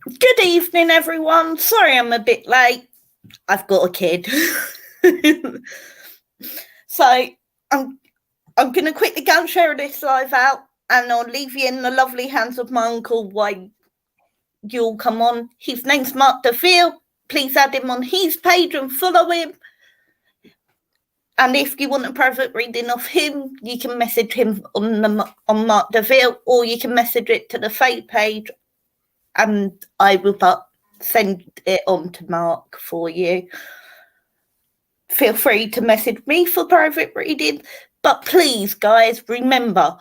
Good evening, everyone. Sorry I'm a bit late. I've got a kid. So I'm going to quickly go and share this live out, and I'll leave you in the lovely hands of my uncle while you'll come on. His name's Mark DeVille. Please add him on his page and follow him. And if you want a private reading of him, you can message him on Mark DeVille, or you can message it to the Faye page, and I will send it on to Mark for you. Feel free to message me for private reading. But please, guys, remember,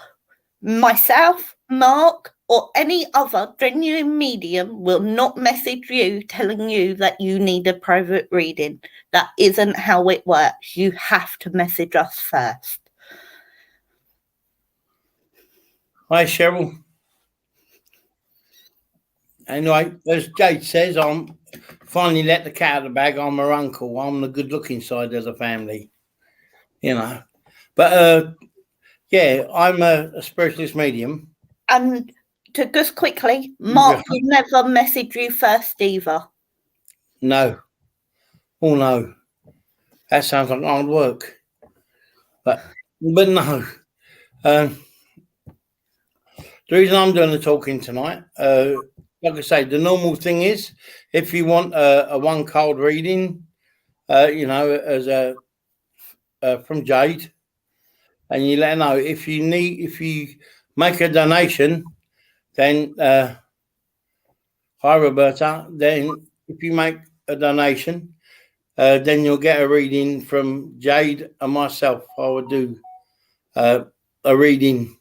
myself, Mark, or any other genuine medium will not message you telling you that you need a private reading. That isn't how it works. You have to message us first. Hi, Cheryl. Anyway, as Jade says, I'm finally let the cat out of the bag. I'm her uncle. I'm the good-looking side of the family, you know. But, yeah, I'm a spiritualist medium. And to just quickly, Mark will never message you first either. No. Oh, no. That sounds like hard work. But no. The reason I'm doing the talking tonight, like I say, the normal thing is if you want a one-card reading, you know, as from Jade, and you let her know if you make a donation, then hi Roberta, then if you make a donation, then you'll get a reading from Jade and myself. I would do a reading,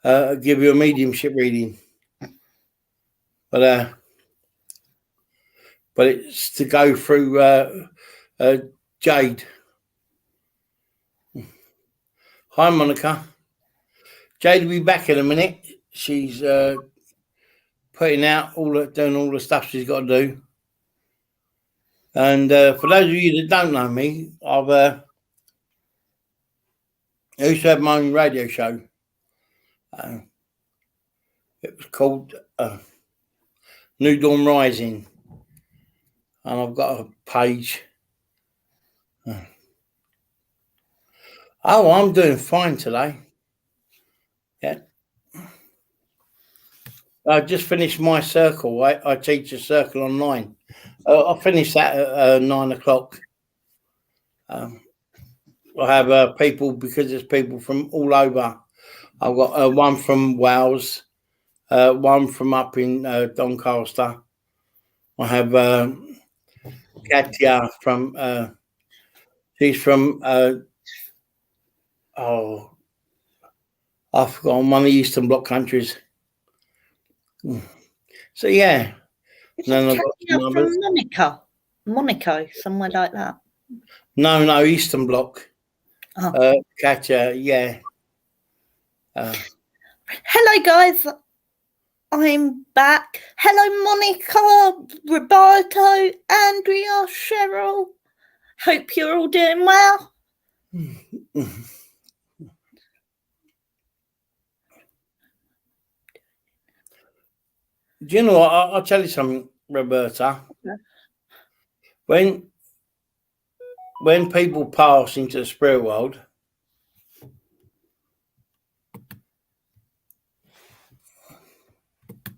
give you a mediumship reading, but it's to go through Jade. Hi, Monica. Jade will be back in a minute. She's putting out doing all the stuff she's got to do. And for those of you that don't know me, I used to have my own radio show. It was called New Dawn Rising, and I've got a page. Oh, I'm doing fine today. Yeah. I just finished my circle. I teach a circle online. I finished that at 9 o'clock. I have people, because there's people from all over. I've got one from Wales, one from up in Doncaster. I have Katia from, she's from, I've forgotten one of the Eastern Bloc countries. So, yeah. Then Katia from Monaco, somewhere like that. No, Eastern Bloc. Oh. Katia, yeah. Hello, guys. I'm back. Hello, Monica, Roberto, Andrea, Cheryl. Hope you're all doing well. Do you know what? I'll tell you something, Roberta. Okay. When people pass into the spirit world,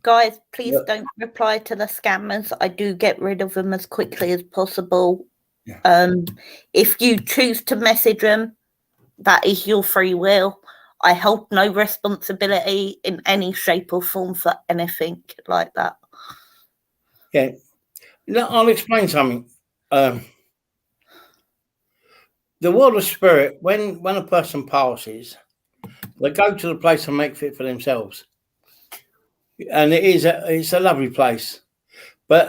guys, please don't reply to the scammers. I do get rid of them as quickly as possible. Yeah. If you choose to message them, that is your free will. I hold no responsibility in any shape or form for anything like that. Yeah. I'll explain something. The world of spirit, when a person passes, they go to the place and make fit for themselves. And it's a lovely place. But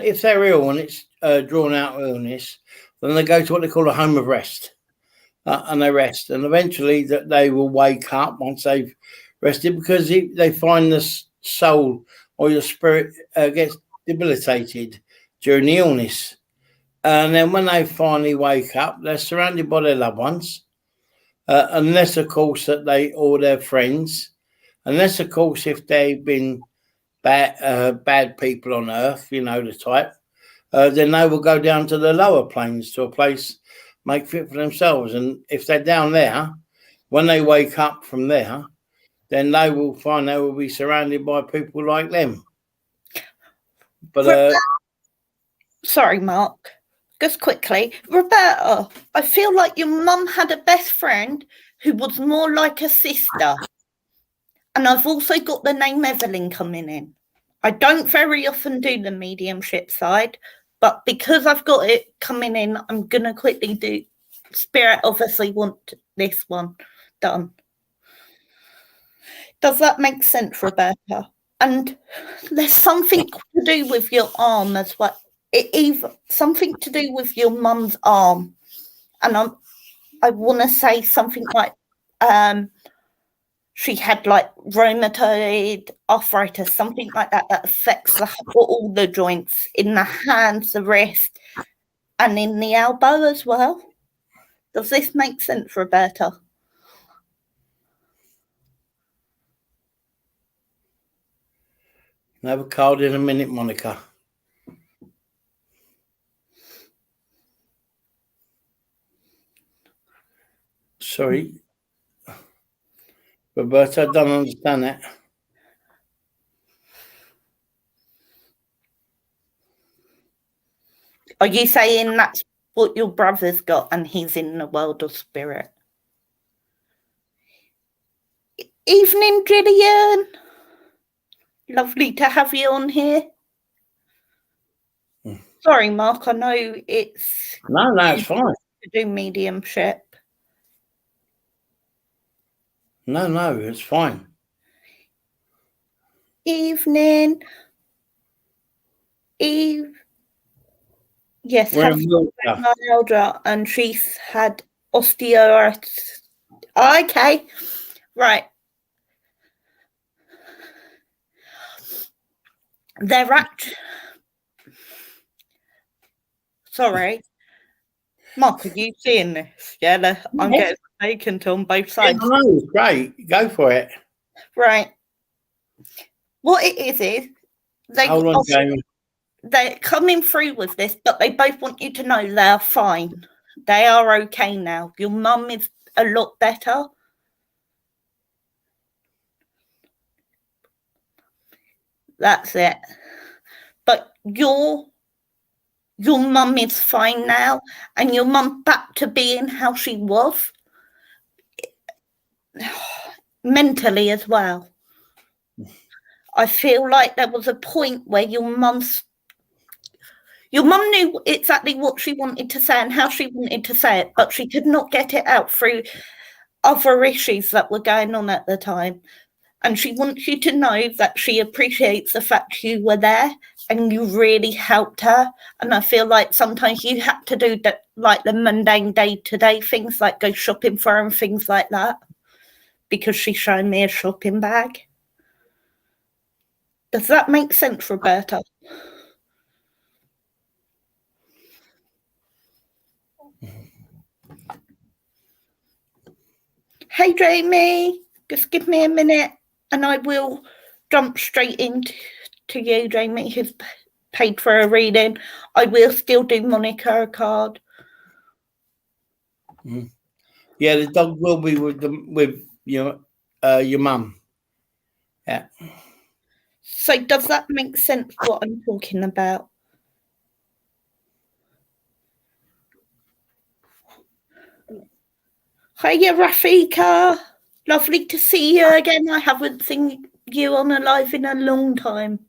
if they're ill and it's drawn out illness, then they go to what they call a home of rest. And they rest, and eventually that they will wake up once they've rested, because they find the soul or your spirit gets debilitated during the illness. And then when they finally wake up, they're surrounded by their loved ones, unless, of course, that they or their friends unless, of course, if they've been bad people on earth, you know, the type, then they will go down to the lower planes, to a place make fit for themselves. And if they're down there, when they wake up from there, then they will find they will be surrounded by people like them. But sorry, Mark. Just quickly, Roberta, I feel like your mum had a best friend who was more like a sister. And I've also got the name Evelyn coming in. I don't very often do the mediumship side, but because I've got it coming in, I'm going to quickly do Spirit obviously want this one done. Does that make sense, Roberta? And there's something to do with your arm as well. Something to do with your mum's arm. And I want to say something like she had like rheumatoid arthritis, something like that affects all the joints in the hands, the wrist, and in the elbow as well. Does this make sense, Roberta? have a card in a minute, Monica. Sorry. Roberta, I don't understand that. Are you saying that's what your brother's got and he's in the world of spirit? Evening, Gillian. Lovely to have you on here. Sorry, Mark, I know it's... No, it's fine. To do mediumship. No, it's fine. Evening. Eve. Yes, Eldra, and she's had osteoarthritis. Okay, right. They're sorry. Mark, are you seeing this? Yeah, I'm getting vacant on both sides. Yeah, no, it's great. Go for it. Right. What it is they're coming through with this, but they both want you to know they're fine. They are okay now. Your mum is a lot better. That's it. But your mum is fine now, and your mum back to being how she was. Mentally as well. I feel like there was a point where your mum knew exactly what she wanted to say and how she wanted to say it, but she could not get it out through other issues that were going on at the time. And she wants you to know that she appreciates the fact you were there and you really helped her. And I feel like sometimes you had to do that, like the mundane day-to-day things, like go shopping for her and things like that, because she's shown me a shopping bag. Does that make sense, Roberta? Hey, Jamie, just give me a minute and I will jump straight into you, Jamie, who's paid for a reading. I will still do Monica a card. Yeah, the dog will be with your mum. Yeah. So does that make sense what I'm talking about? Hiya, Rafika. Lovely to see you again. I haven't seen you on a live in a long time.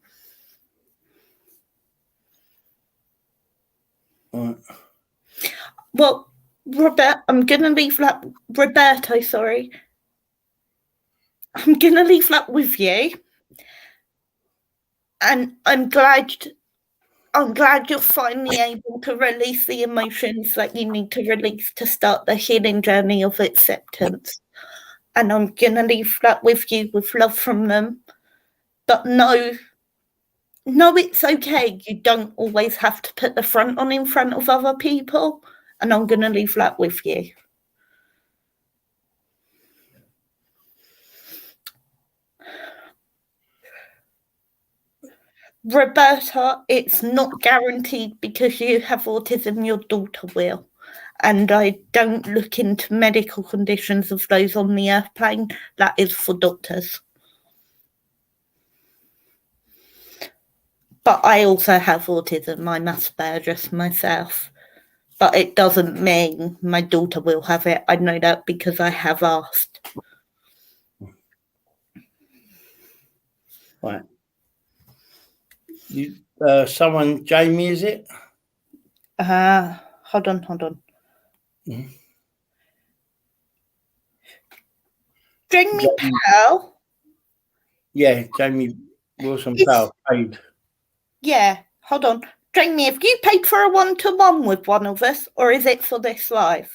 Well, I'm going to leave that. Roberto, sorry. I'm going to leave that with you. And I'm glad you're finally able to release the emotions that you need to release to start the healing journey of acceptance. And I'm going to leave that with you with love from them. But no, it's okay. You don't always have to put the front on in front of other people. And I'm going to leave that with you. Roberta, it's not guaranteed because you have autism, your daughter will. And I don't look into medical conditions of those on the earth plane. That is for doctors. But I also have autism. I'm Asperger's myself. But it doesn't mean my daughter will have it. I know that because I have asked. Right. Someone, Jamie, is it? Hold on. Mm-hmm. Jamie Powell. Yeah, Jamie Wilson Powell paid. Yeah, hold on. Jamie, have you paid for a 1-to-1 with one of us, or is it for this live?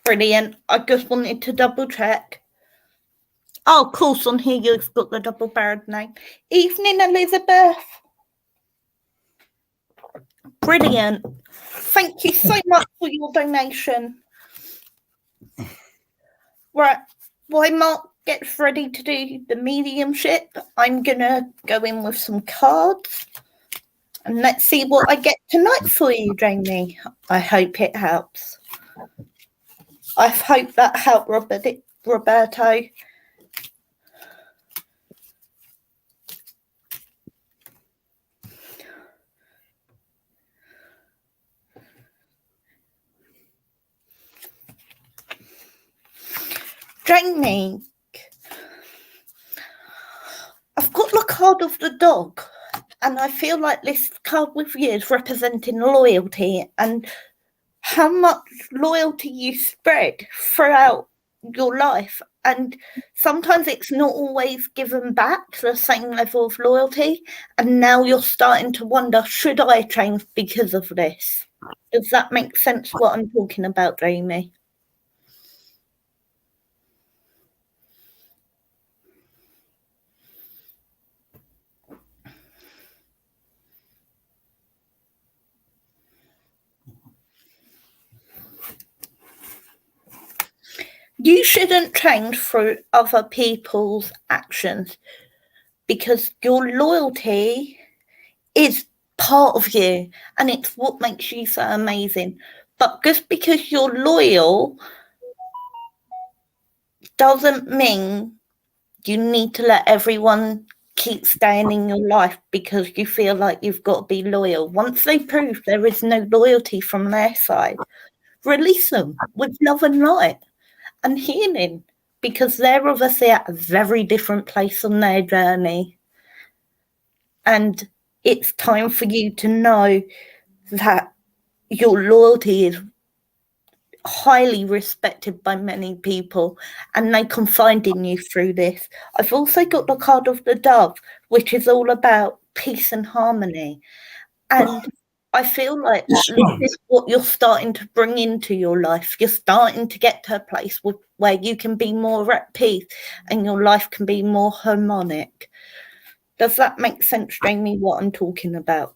Brilliant. I just wanted to double check. Oh, of course, on here you've got the double-barreled name. Evening, Elizabeth. Brilliant. Thank you so much for your donation. Right, while Mark gets ready to do the mediumship, I'm going to go in with some cards. And let's see what I get tonight for you, Jamie. I hope it helps. I hope that helped, Roberto. Jamie, I've got the card of the dog, and I feel like this card with you is representing loyalty and how much loyalty you spread throughout your life. And sometimes it's not always given back the same level of loyalty. And now you're starting to wonder, should I change because of this? Does that make sense what I'm talking about, Jamie? You shouldn't change through other people's actions because your loyalty is part of you and it's what makes you so amazing. But just because you're loyal doesn't mean you need to let everyone keep staying in your life because you feel like you've got to be loyal. Once they prove there is no loyalty from their side, release them with love and light and healing, because they're obviously at a very different place on their journey. And it's time for you to know that your loyalty is highly respected by many people and they confide in you through this. I've also got the card of the dove, which is all about peace and harmony. And I feel like this is what you're starting to bring into your life. You're starting to get to a place where you can be more at peace and your life can be more harmonic. Does that make sense, Jamie, what I'm talking about?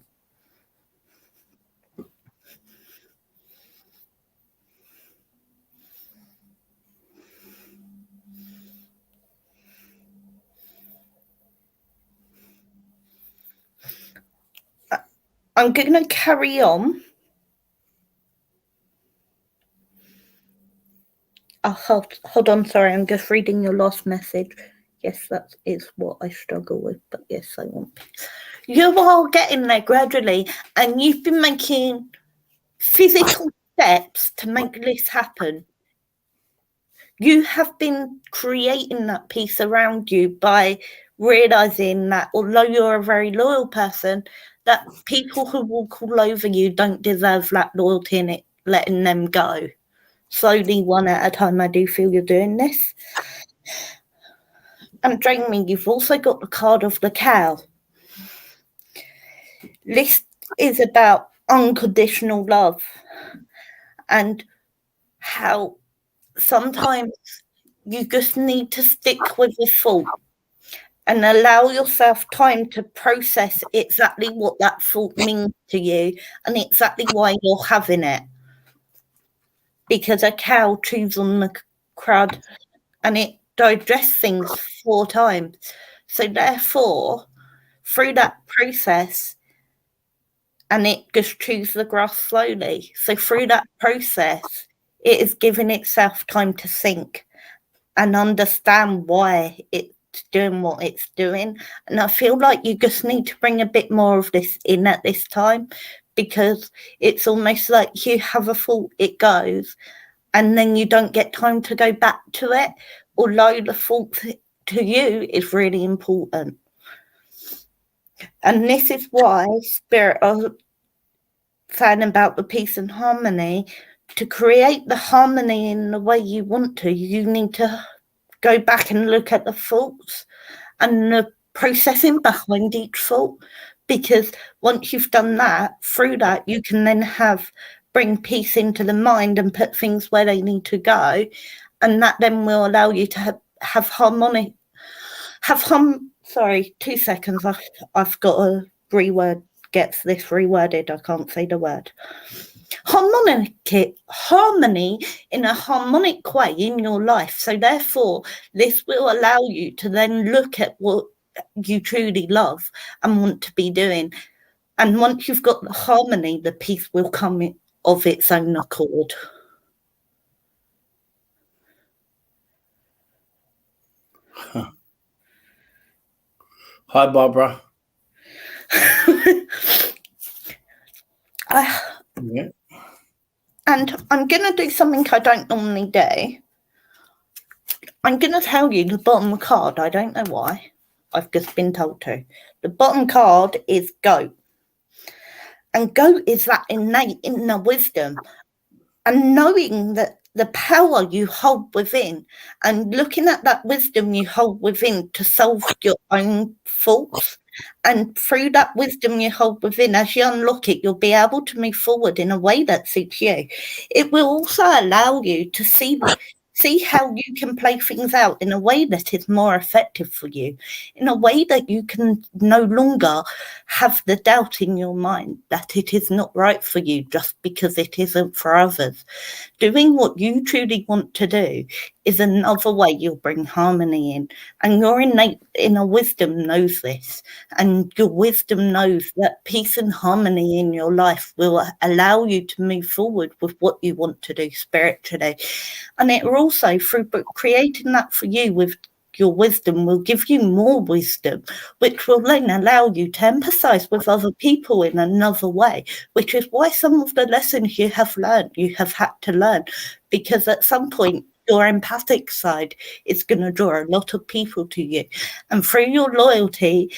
I'm going to carry on. Hold on, sorry, I'm just reading your last message. Yes, that is what I struggle with, but yes, I want peace. You are getting there gradually, and you've been making physical steps to make this happen. You have been creating that peace around you by realizing that although you're a very loyal person, that people who walk all over you don't deserve that loyalty and letting them go. Slowly, one at a time, I do feel you're doing this. And Jamie, you've also got the card of the cow. This is about unconditional love and how sometimes you just need to stick with the thought and allow yourself time to process exactly what that thought means to you and exactly why you're having it. Because a cow chews on the crud and it digests things 4 times. So therefore, through that process, and it just chews the grass slowly. So through that process, it is giving itself time to think and understand why it's doing what it's doing. And I feel like you just need to bring a bit more of this in at this time, because it's almost like you have a thought, it goes, and then you don't get time to go back to it, although the thought to you is really important. And this is why Spirit are saying about the peace and harmony. To create the harmony in the way you want to, you need to go back and look at the thoughts and the processing behind each thought, because once you've done that, through that, you can then bring peace into the mind and put things where they need to go, and that then will allow you to have harmonic. Sorry, 2 seconds. I've got to gets this reworded. I can't say the word. Harmony in a harmonic way in your life. So therefore, this will allow you to then look at what you truly love and want to be doing. And once you've got the harmony, the peace will come of its own accord. Huh. Hi, Barbara. Yeah. And I'm going to do something I don't normally do. I'm going to tell you the bottom card. I don't know why. I've just been told to. The bottom card is goat. And goat is that innate inner wisdom. And knowing that the power you hold within and looking at that wisdom you hold within to solve your own faults. And through that wisdom you hold within, as you unlock it, you'll be able to move forward in a way that suits you. It will also allow you to see how you can play things out in a way that is more effective for you, in a way that you can no longer have the doubt in your mind that it is not right for you just because it isn't for others. Doing what you truly want to do is another way you'll bring harmony in. And your innate inner wisdom knows this. And your wisdom knows that peace and harmony in your life will allow you to move forward with what you want to do spiritually. And it will also, through creating that for you with your wisdom, will give you more wisdom, which will then allow you to empathize with other people in another way, which is why some of the lessons you have learned, you have had to learn, because at some point, your empathic side is going to draw a lot of people to you. And through your loyalty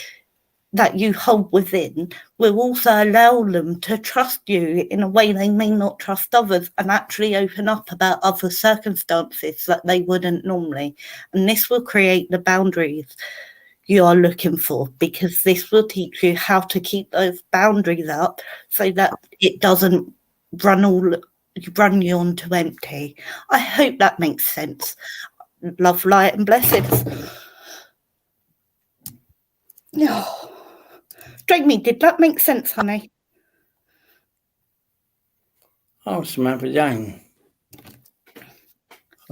that you hold within will also allow them to trust you in a way they may not trust others, and actually open up about other circumstances that they wouldn't normally. And this will create the boundaries you are looking for, because this will teach you how to keep those boundaries up so that it doesn't run you onto empty. I hope that makes sense. Love, light and blessings. Oh. Jamie, did that make sense, honey? Oh, Samantha Jane.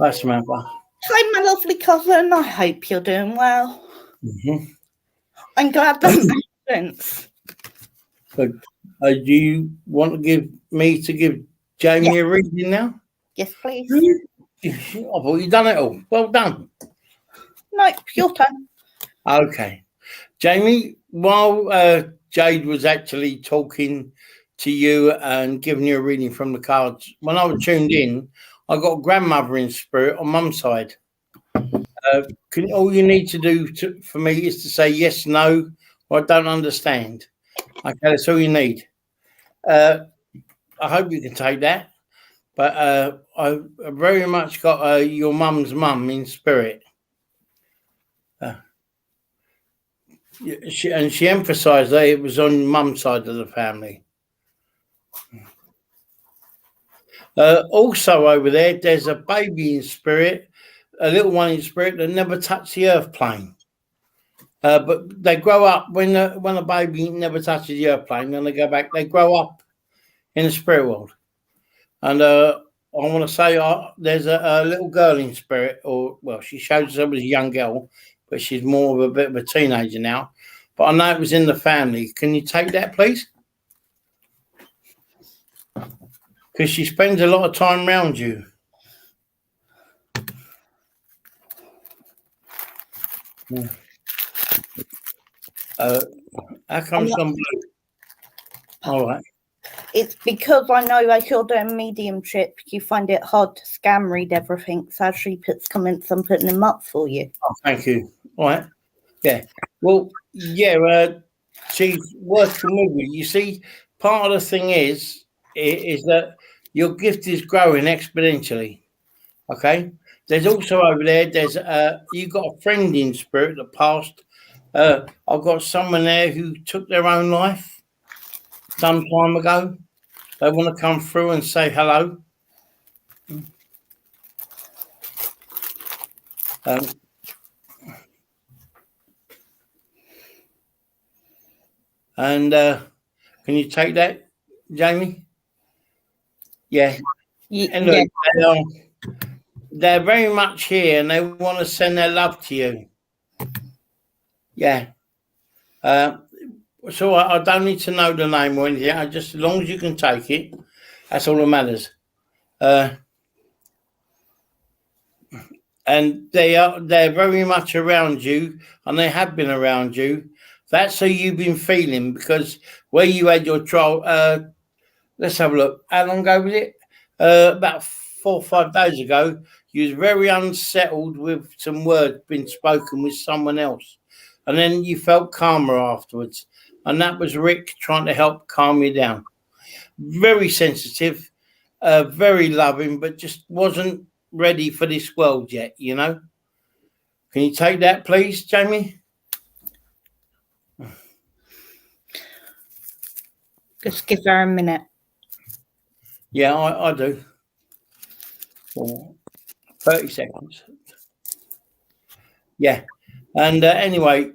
Hi, Samantha. Hi, my lovely cousin. I hope you're doing well. Mm-hmm. I'm glad that makes sense. But do you want to give Jamie a reading now? Yes, please. I thought you'd done it all. Well done. No, your turn. Okay. Jamie, while Jade was actually talking to you and giving you a reading from the cards, when I was tuned in, I got a grandmother in spirit on mum's side. All you need to do for me is to say yes, no, or I don't understand. Okay, that's all you need. I hope you can take that. But I very much got your mum's mum in spirit. She emphasised that it was on mum's side of the family. Also over there's a baby in spirit, a little one in spirit that never touched the earth plane. But they grow up when a baby never touches the airplane, and they go back. They grow up in the spirit world, and I want to say there's a little girl in spirit, or well, she shows herself as a young girl, but she's more of a bit of a teenager now. But I know it was in the family. Can you take that, please? Because she spends a lot of time around you. Yeah. How come it's gone blue? All right. It's because I know as you're doing mediumship, you find it hard to scam read everything. So as she puts comments, I'm putting them up for you. Oh, thank you. All right. Yeah. Well, yeah, she's working with you. You see, part of the thing is that your gift is growing exponentially. Okay. There's also over there's you got a friend in spirit that passed. I've got someone there who took their own life some time ago. They want to come through and say hello. And can you take that, Jamie? Yeah. And look, they're very much here, and they want to send their love to you. Yeah. So I don't need to know the name or anything. I just, as long as you can take it, that's all that matters. And they're very much around you, and they have been around you. That's how you've been feeling, because where you had your trial, let's have a look. How long ago was it? About 4 or 5 days ago, you was very unsettled with some words being spoken with someone else. And then you felt calmer afterwards. And that was Rick trying to help calm you down. Very sensitive, very loving, but just wasn't ready for this world yet, you know? Can you take that, please, Jamie? Just give her a minute. Yeah, I do. 30 seconds. Yeah. And anyway,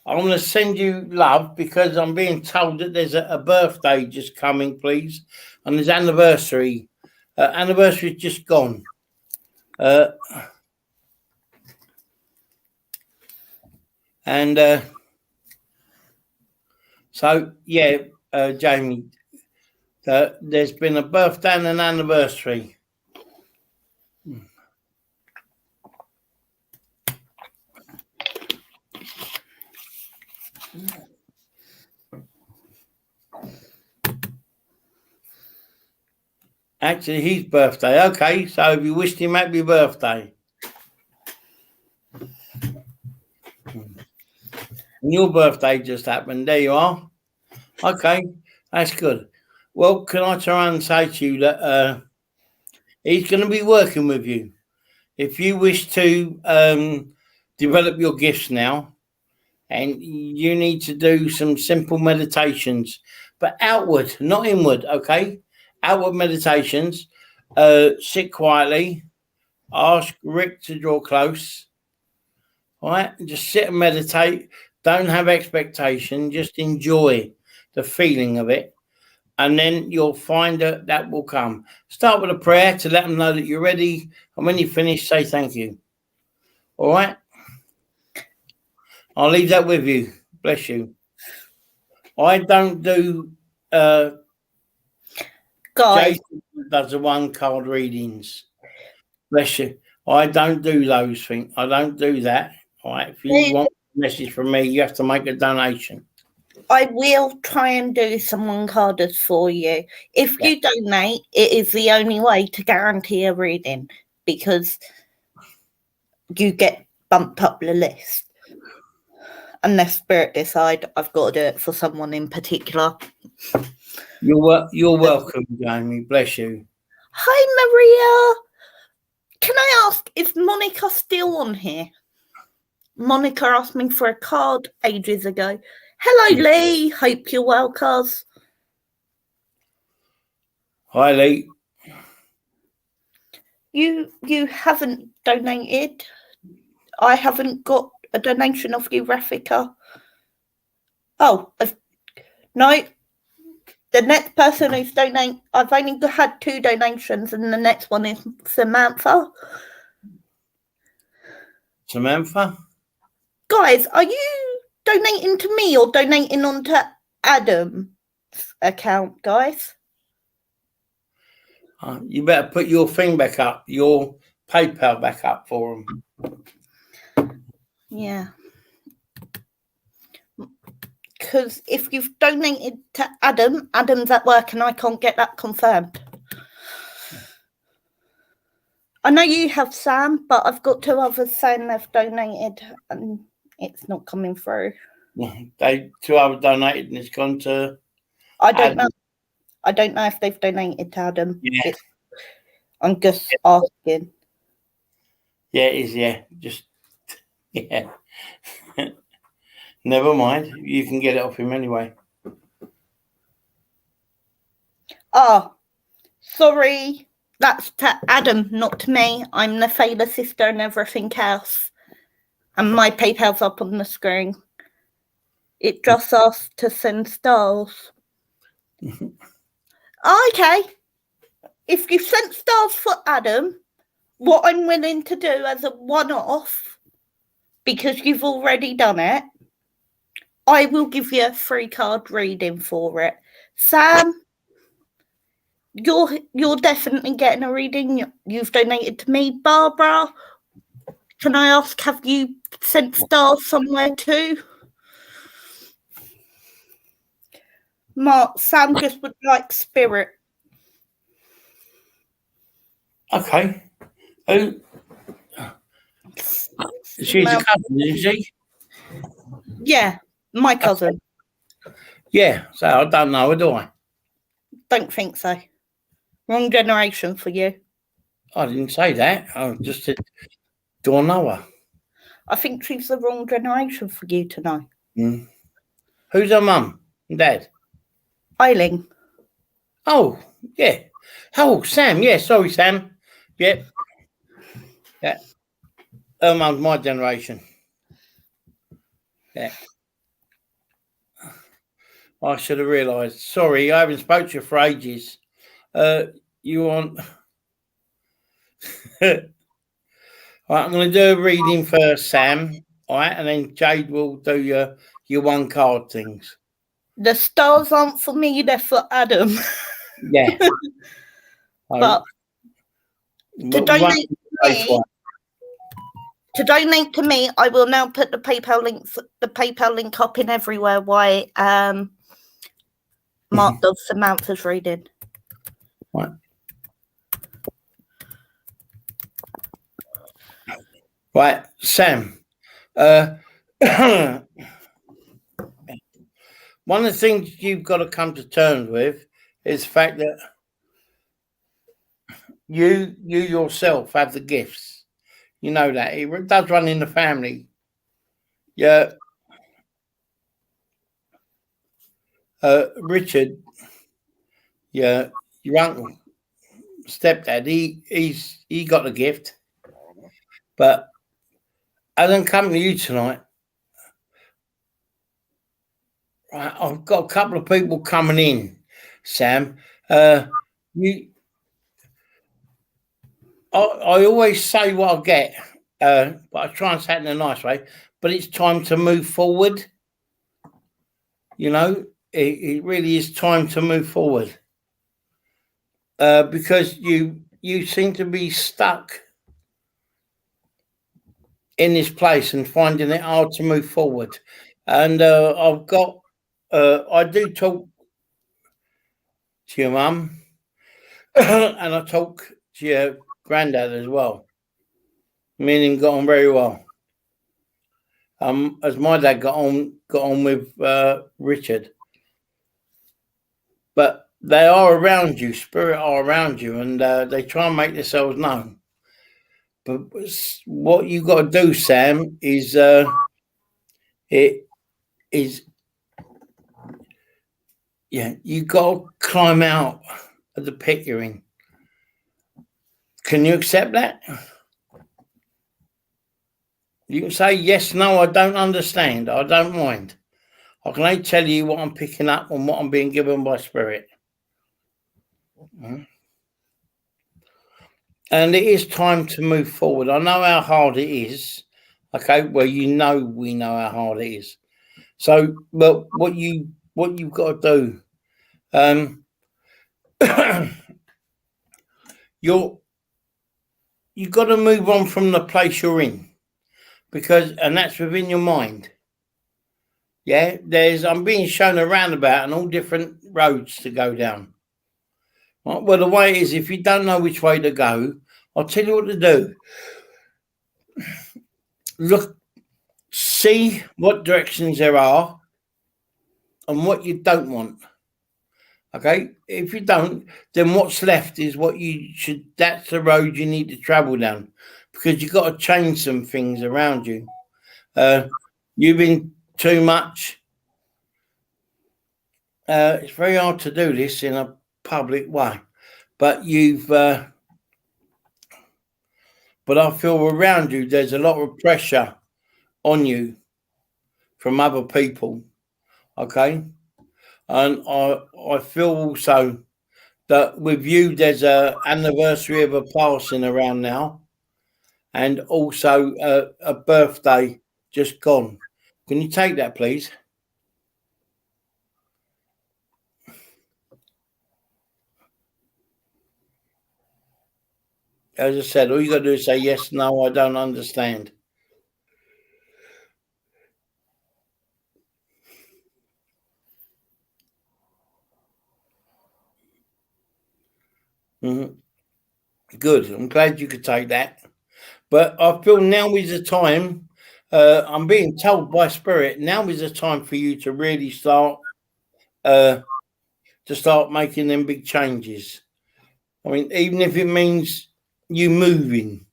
I'm going to send you love because I'm being told that there's a birthday just coming, please. And there's anniversary. Anniversary's just gone. So, yeah, Jamie, there's been a birthday and an anniversary. Actually, his birthday. Okay, so if you wished him happy birthday. And your birthday just happened. There you are. Okay, that's good. Well, can I try and say to you that he's going to be working with you. If you wish to develop your gifts now, and you need to do some simple meditations, but outward, not inward, okay? Outward meditations. Sit quietly. Ask Rick to draw close. All right? Just sit and meditate. Don't have expectation. Just enjoy the feeling of it. And then you'll find that will come. Start with a prayer to let them know that you're ready. And when you finish, say thank you. All right? I'll leave that with you. Bless you. I don't do... Guys. Jason does the one card readings. Bless you. I don't do those things. I don't do that. All right. If you want a message from me, you have to make a donation. I will try and do some one carders for you. If you donate, it is the only way to guarantee a reading because you get bumped up the list. Unless Spirit decide I've got to do it for someone in particular. You're welcome, Jamie. Bless you. Hi, Maria. Can I ask, is Monica still on here? Monica asked me for a card ages ago. Hello, Lee. Hope you're well, cuz. Hi, Lee. You haven't donated. I haven't got a donation of you, Rafika? Oh, no. The next person who's donating, I've only had 2 donations, and the next one is Samantha. Samantha? Guys, are you donating to me or donating onto Adam's account, guys? You better put your thing back up, your PayPal back up for them. Yeah. Because if you've donated to Adam, Adam's at work and I can't get that confirmed. I know you have, Sam, but I've got 2 others saying they've donated and it's not coming through. 2 others donated and it's gone to... I don't know. I don't know if they've donated to Adam. Yeah. I'm just asking. Yeah, it is, yeah. Just, yeah. Never mind. You can get it off him anyway. Oh, sorry. That's to Adam, not to me. I'm the Fayla sister and everything else. And my PayPal's up on the screen. It just asked to send stars. Okay. If you sent stars for Adam, what I'm willing to do as a one-off, because you've already done it, I will give you a free card reading for it. Sam, you're definitely getting a reading. You've donated to me. Barbara, can I ask, have you sent stars somewhere too? Mark, Sam just would like spirit. Okay. Who? She's a cousin, isn't she? Yeah, my cousin. Yeah, so I don't know her, do I? Don't think so. Wrong generation for you. I didn't say that. I just said, do I know her? I think she's the wrong generation for you to know. Mm. Who's her mum and dad? Eileen. Oh, yeah. Oh, Sam. Yeah, sorry, Sam. Yep. Yeah. Her mum's my generation. Yeah. I should have realised. Sorry, I haven't spoken to you for ages. You want... Right, I'm going to do a reading first, Sam. All right, and then Jade will do your 1 card things. The stars aren't for me, they're for Adam. Yeah. But to donate to me, I will now put the PayPal link up in everywhere while Mark does Samantha's reading. Right. Right, Sam. One of the things you've got to come to terms with is the fact that you yourself have the gifts. You know that. It does run in the family. Yeah. Richard, yeah, your uncle, stepdad, he got the gift. But as I'm coming to you tonight, right, I've got a couple of people coming in, Sam. I always say what I get, but I try and say it in a nice way. But it's time to move forward. You know, it really is time to move forward. Because you seem to be stuck in this place and finding it hard to move forward. And I do talk to your mum and I talk to your granddad as well. Me and him got on very well. As my dad got on with Richard. But they are around you, spirit are around you, and they try and make themselves known. But what you got to do, Sam, is you got to climb out of the pit you're in. Can you accept that? You can say yes, no, I don't understand. I don't mind. I can only tell you what I'm picking up and what I'm being given by Spirit. And it is time to move forward. I know how hard it is. Okay, well, we know how hard it is. So, but what you've got to do, you've got to move on from the place you're in, and that's within your mind. Yeah, I'm being shown a roundabout and all different roads to go down. Right? Well, the way is, if you don't know which way to go, I'll tell you what to do. Look, see what directions there are and what you don't want. Okay, if you don't, then what's left is that's the road you need to travel down, because you've got to change some things around you. You've been too much. It's very hard to do this in a public way, but but I feel around you there's a lot of pressure on you from other people. Okay. And I feel also that with you, there's an anniversary of a passing around now, and also a birthday just gone. Can you take that, please? As I said, all you got to do is say yes, no, I don't understand. Good. I'm glad you could take that. But I feel now is the time. I'm being told by Spirit, now is the time for you to really start making them big changes. I mean, even if it means you moving,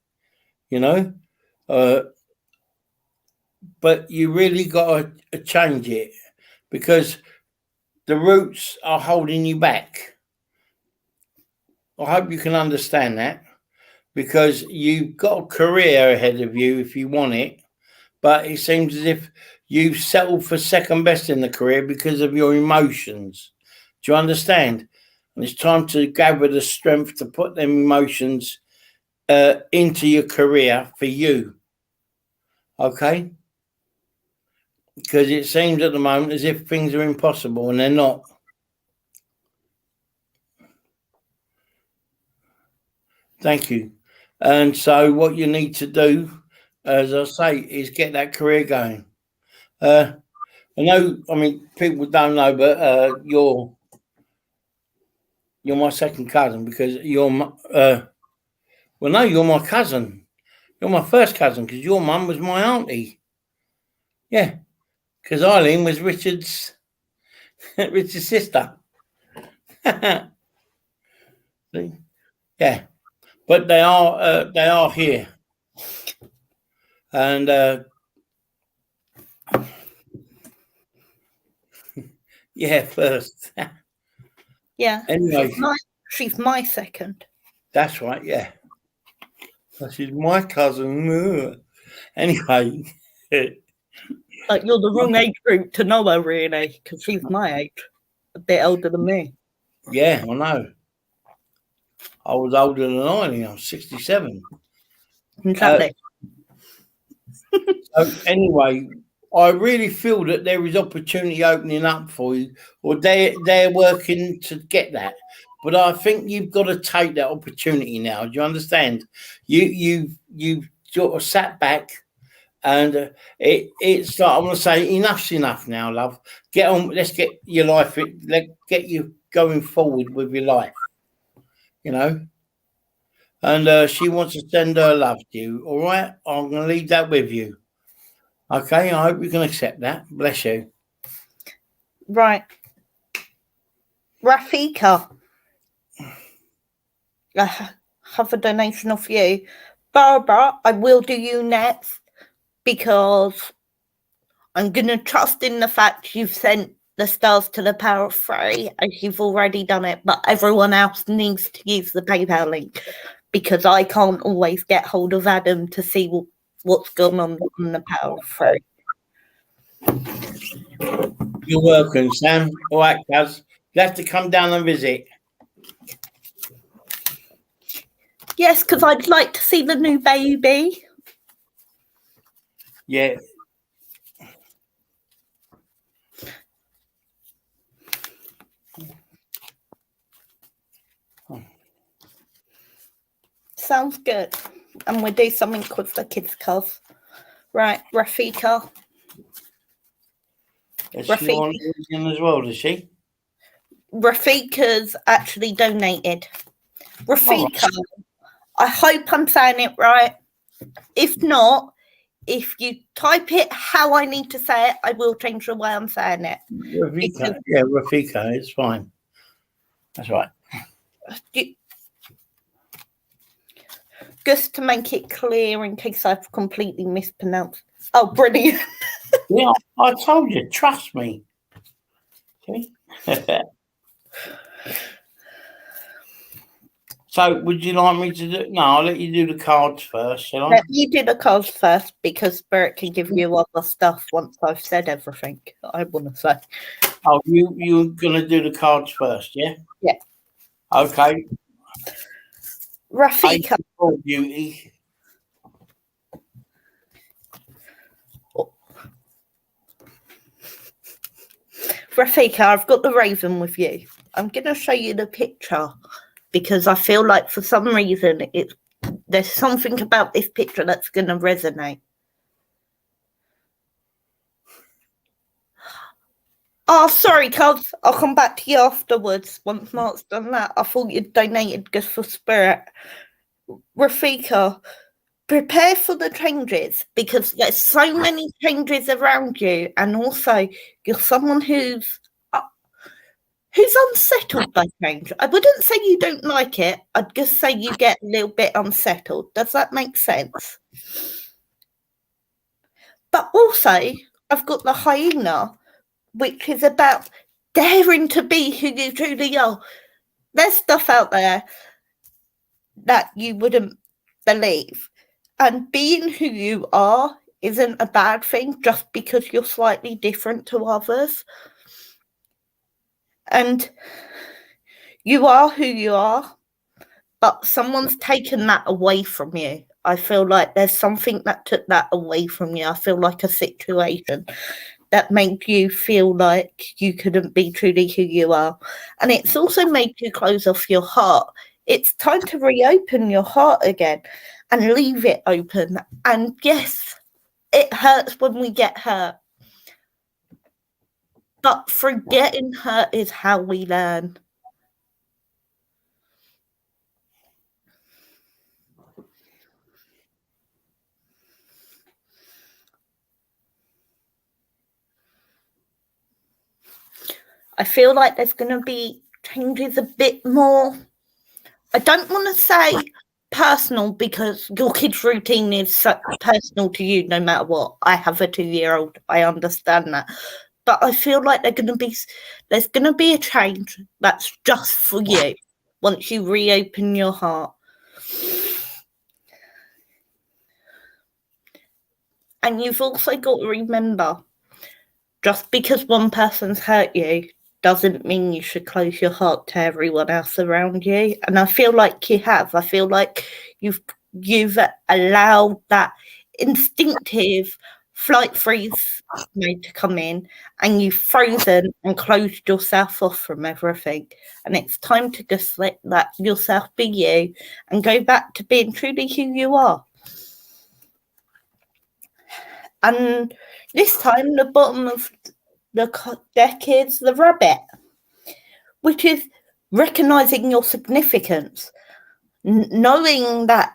but you really got to change it, because the roots are holding you back. I hope you can understand that, because you've got a career ahead of you if you want it, but it seems as if you've settled for second best in the career because of your emotions. Do you understand? And it's time to gather the strength to put them emotions into your career for you. Okay? Because it seems at the moment as if things are impossible, and they're not. Thank you. And so what you need to do, as I say, is get that career going. I know, I mean, people don't know, but you're my second cousin, because you're my cousin. You're my first cousin, because your mum was my auntie. Yeah, because Eileen was Richard's sister. See? Yeah, but they are here, and yeah, first. Yeah. Anyway, she's my second. That's right. Yeah, she's my cousin. Anyway. Like, you're the wrong age group to know her, really, because she's my age, a bit older than me. Yeah, I know. I was older than I was 67. Exactly. So anyway, I really feel that there is opportunity opening up for you, or they're working to get that. But I think you've got to take that opportunity now. Do you understand? You sort of sat back. And it's like, I want to say, enough's enough now, love. Get on. Let's get your life. Let's get you going forward with your life. And she wants to send her love to you. All right, I'm going to leave that with you. Okay, I hope you can accept that. Bless you. Right, Rafika, I have a donation of you. Barbara, I will do you next, because I'm going to trust in the fact you've sent the stars to the power of 3, as you've already done it, but everyone else needs to use the PayPal link, because I can't always get hold of Adam to see what's going on the Power of Three. You're welcome, Sam. All right, cuz. You have to come down and visit. Yes, because I'd like to see the new baby. Yeah. Sounds good. And we'll do something with the kids' cuz. Right, Rafika. Is she on as well, does she? Rafika's actually donated. Rafika, I hope I'm saying it right. If not, if you type it how I need to say it, I will change the way I'm saying it. Rafika. Yeah, Rafika. It's fine. That's right. Just to make it clear in case I've completely mispronounced. Oh, brilliant. Yeah, I told you. Trust me. See? So, would you like me to do? No, I'll let you do the cards first, shall I? You do the cards first because Spirit can give you other stuff once I've said everything I want to say. Oh, you're gonna do the cards first, yeah? Yeah. Okay. Rafika. Beauty. Rafika, I've got the raven with you. I'm going to show you the picture because I feel like for some reason there's something about this picture that's going to resonate. Oh, sorry, cuz. I'll come back to you afterwards once Mark's done that. I thought you'd donated just for Spirit. Rafika, prepare for the changes because there's so many changes around you, and also you're someone who's unsettled by change. I wouldn't say you don't like it. I'd just say you get a little bit unsettled. Does that make sense? But also, I've got the hyena, which is about daring to be who you truly are. There's stuff out there that you wouldn't believe. And being who you are isn't a bad thing just because you're slightly different to others. And you are who you are, but someone's taken that away from you. I feel like there's something that took that away from you. I feel like a situation that made you feel like you couldn't be truly who you are. And it's also made you close off your heart. It's time to reopen your heart again and leave it open. And yes, it hurts when we get hurt. But forgetting hurt is how we learn. I feel like there's going to be changes a bit more. I don't want to say personal because your kid's routine is so personal to you no matter what. I have a 2-year-old. I understand that. But I feel like there's going to be a change that's just for you once you reopen your heart. And you've also got to remember, just because one person's hurt you doesn't mean you should close your heart to everyone else around you. And I feel like you have. I feel like you've allowed that instinctive flight freeze mode to come in, and you've frozen and closed yourself off from everything. And it's time to just let yourself be you and go back to being truly who you are. And this time, the bottom of the deck is the rabbit, which is recognizing your significance, knowing that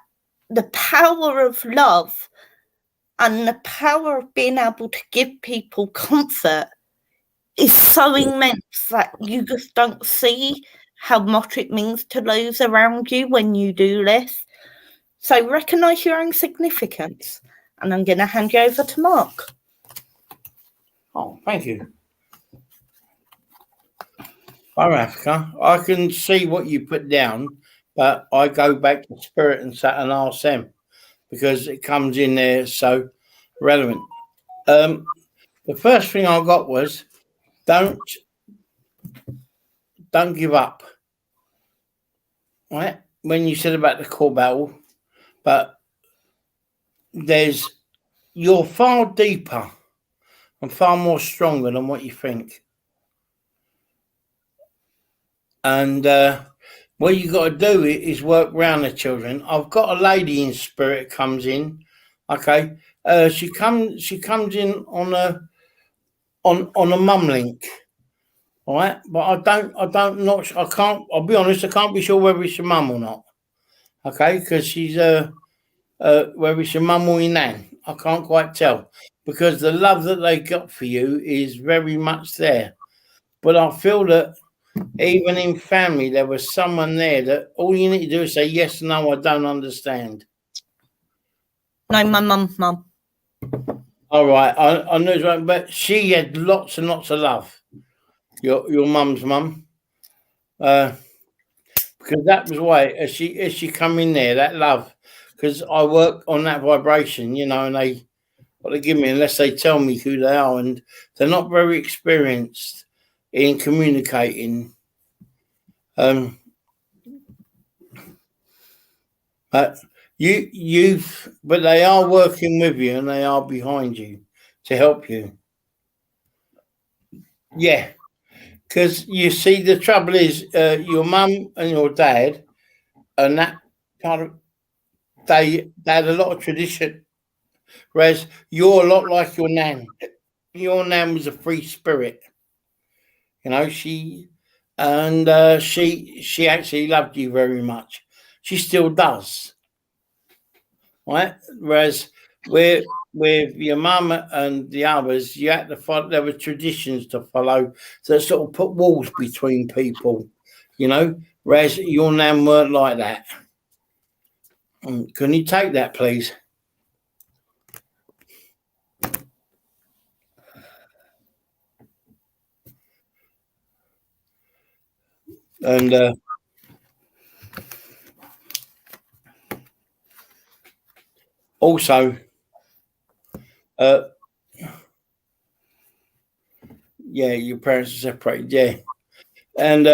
the power of love and the power of being able to give people comfort is so immense that you just don't see how much it means to those around you when you do this. So recognize your own significance. And I'm going to hand you over to Mark. Oh, thank you. Hi, Rafika. I can see what you put down, but I go back to Spirit and Saturn and ask them. because it comes in there so relevant. The first thing I got was don't give up. Right? When you said about the core battle, but you're far deeper and far more stronger than what you think. And what you got to do is work around the children. I've got a lady in spirit comes in. Okay, she comes in on a mum link. All right, but I can't. I'll be honest. I can't be sure whether it's your mum or not. Okay, because she's whether it's your mum or your nan. I can't quite tell because the love that they got for you is very much there. But I feel that even in family, there was someone there that all you need to do is say, yes, no, I don't understand. No, my mum. All right, I know it's right, but she had lots and lots of love. Your mum's mum. Because that was why, as she come in there, that love, because I work on that vibration, and what they give me, unless they tell me who they are, and they're not very experienced in communicating. But but they are working with you and they are behind you to help you. Yeah, because you see, the trouble is, your mum and your dad, and that part of they had a lot of tradition, whereas you're a lot like your nan. Your nan was a free spirit, she actually loved you very much. She still does, right? Whereas with your mum and the others, you had to follow. There were traditions to follow that sort of put walls between people, Whereas your nan weren't like that. Can you take that, please? And also, your parents are separated, yeah. And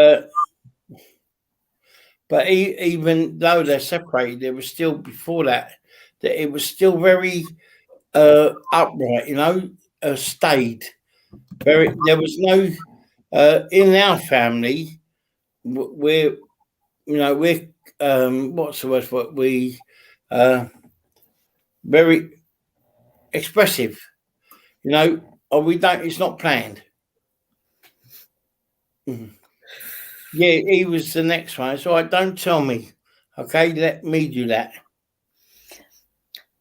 but even though they're separated, there was still before that it was still very upright, stayed. There was no in our family. We're what's the word for it? We very expressive, or we don't. It's not planned. Mm-hmm. Yeah, he was the next one. So don't tell me. Okay, let me do that.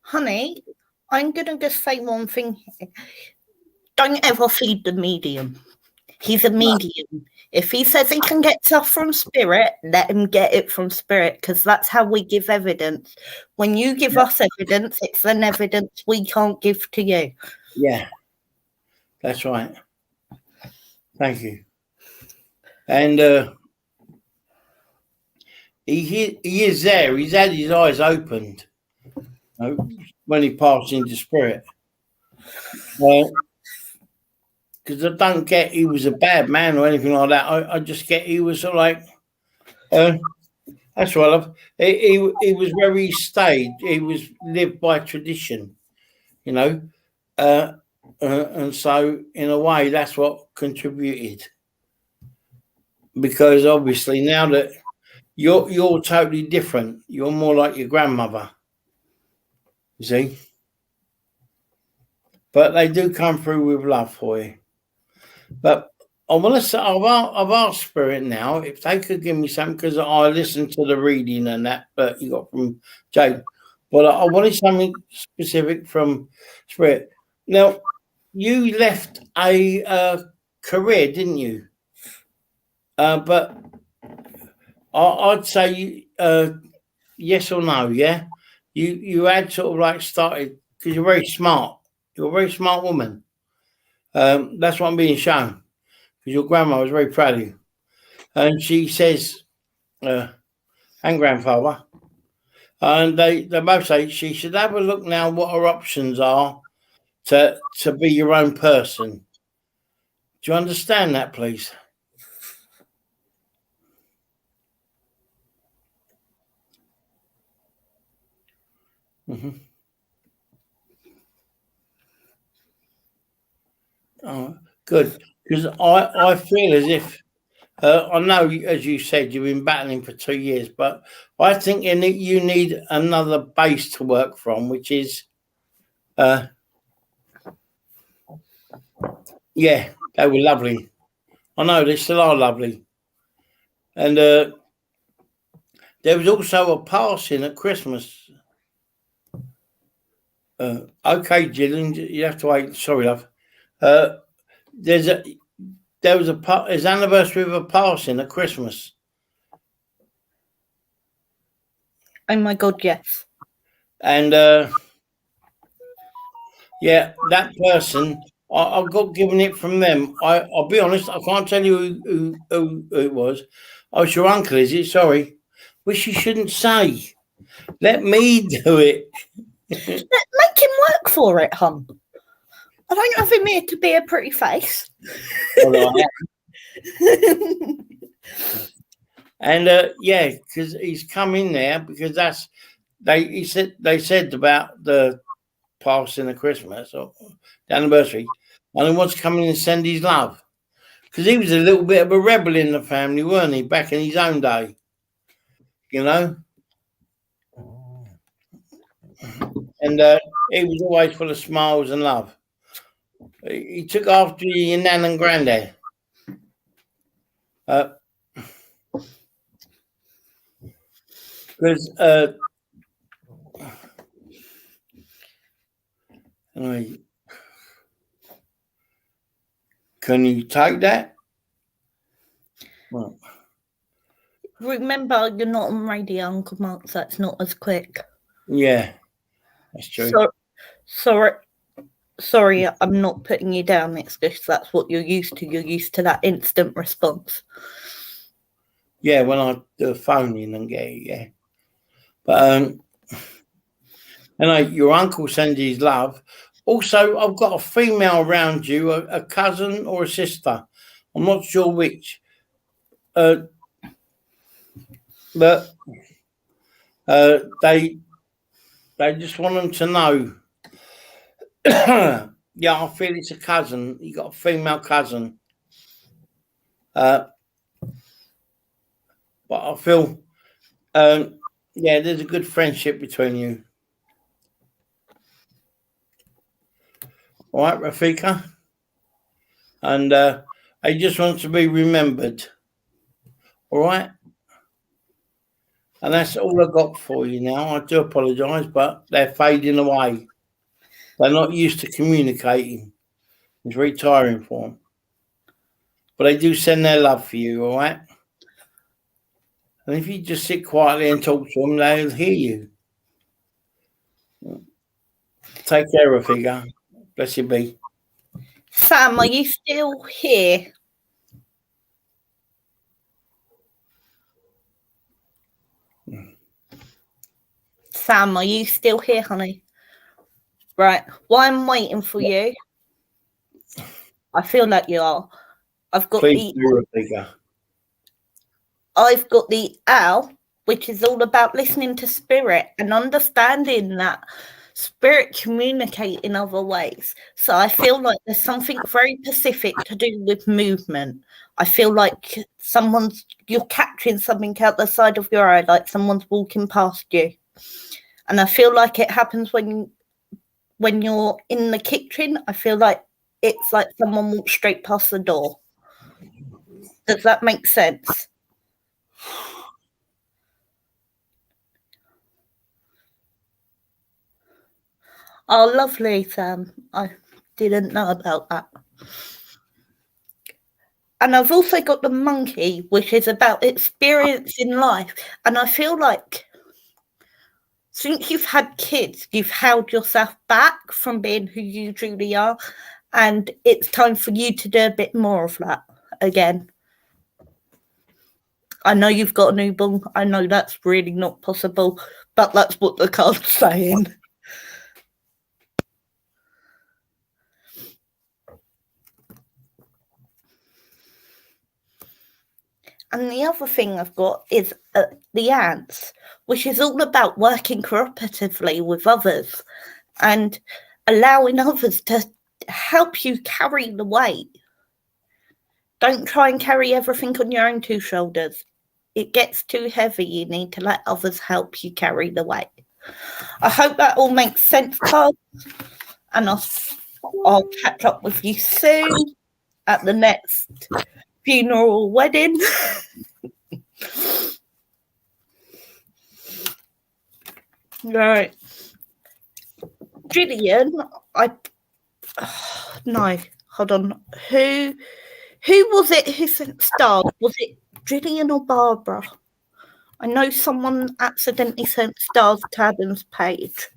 Honey, I'm going to just say one thing here. Don't ever feed the medium. He's a medium. No. If he says he can get stuff from spirit, let him get it from spirit, because that's how we give evidence. When you give us evidence, it's an evidence we can't give to you. Yeah, that's right. Thank you. And he is there. He's had his eyes opened when he passed into spirit. Because I don't get he was a bad man or anything like that. I just get he was sort of like, that's what I love. He was very staid. He was lived by tradition, and so in a way that's what contributed. Because obviously now that you're totally different, you're more like your grandmother. You see, but they do come through with love for you. But I want to say, I've asked Spirit now if they could give me something, because I listened to the reading and that you got from Jade. But I wanted something specific from Spirit. Now, you left a career, didn't you? But I'd say yes or no, yeah? You had sort of like started, because you're very smart. You're a very smart woman. That's what I'm being shown. Because your grandma was very proud of you. And she says, and grandfather, And they both say she should have a look now what her options are to be your own person. Do you understand that, please? Mm-hmm. Oh, good. Because I feel as if I know, as you said, you've been battling for 2 years, but I think you need another base to work from, which is, yeah, they were lovely. I know they still are lovely. And there was also a passing at Christmas. Okay, Gillian, you have to wait. Sorry, love. There's his anniversary of a passing at Christmas. Oh my God, yes. And yeah, that person, I got given it from them. I'll be honest, I can't tell you who it was. Oh, it's your uncle, is it? Sorry. Which you shouldn't say. Let me do it. Make him work for it, hon. I don't have him here to be a pretty face. Well, and yeah, because he's come in there because they said about the passing of Christmas or the anniversary, and he wants to come in and send his love because he was a little bit of a rebel in the family, weren't he, back in his own day? You know, and he was always full of smiles and love. He took after your nan and granddad. Because anyway, can you take that? Well, remember, you're not on radio, Uncle Mark, so it's not as quick. Yeah, that's true. Sorry, I'm not putting you down. It's just that's what you're used to. You're used to that instant response. Yeah, when I do a phone in and get it, yeah. But your uncle sends his love. Also, I've got a female around you, a cousin or a sister. I'm not sure which. But they just want them to know. Yeah, I feel it's a cousin. You got a female cousin. But I feel, yeah, there's a good friendship between you. All right, Rafika? And I just want to be remembered. All right? And that's all I got for you now. I do apologise, but they're fading away. They're not used to communicating. It's very tiring for them. But they do send their love for you, all right? And if you just sit quietly and talk to them, they'll hear you. Take care, Rafika. Bless you be. Sam, are you still here? Sam, are you still here, honey? Right. While I'm waiting for you, I feel like you are. I've got Rafika. I've got the owl, which is all about listening to spirit and understanding that spirit communicate in other ways. So I feel like there's something very specific to do with movement. I feel like you're capturing something out the side of your eye, like someone's walking past you. And I feel like it happens when you're in the kitchen. I feel like it's like someone walks straight past the door. Does that make sense? Oh, lovely, Sam. I didn't know about that. And I've also got the monkey, which is about experience in life. And I feel like since you've had kids, you've held yourself back from being who you truly are. And it's time for you to do a bit more of that again. I know you've got a newborn. I know that's really not possible, but that's what the card's saying. And the other thing I've got is the ants, which is all about working cooperatively with others and allowing others to help you carry the weight. Don't try and carry everything on your own two shoulders. It gets too heavy. You need to let others help you carry the weight. I hope that all makes sense, Carl. And I'll catch up with you soon at the next funeral wedding. Right. Gillian, no, hold on. Who was it who sent stars? Was it Gillian or Barbara? I know someone accidentally sent stars to Adam's page.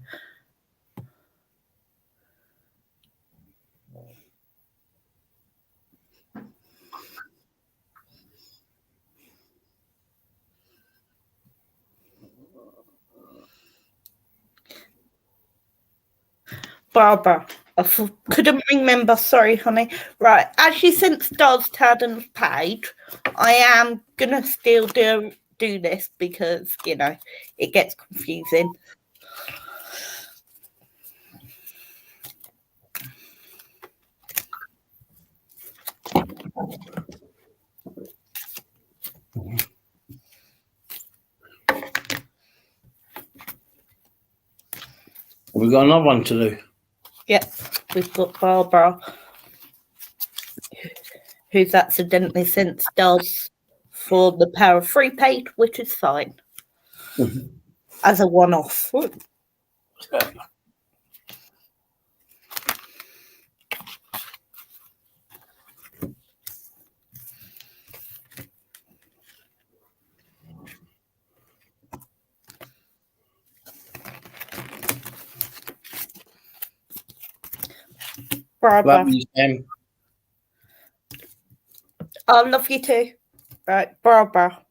Barbara. I couldn't remember. Sorry, honey. Right. As you sent stars to Adam's page, I am going to still do this because, you know, it gets confusing. We've got another one to do. Yep, we've got Barbara, who's accidentally sent stars for the Power of 3 page, which is fine. As a one-off. Barbara. Love you, Sam. I love you too. Right, Barbara.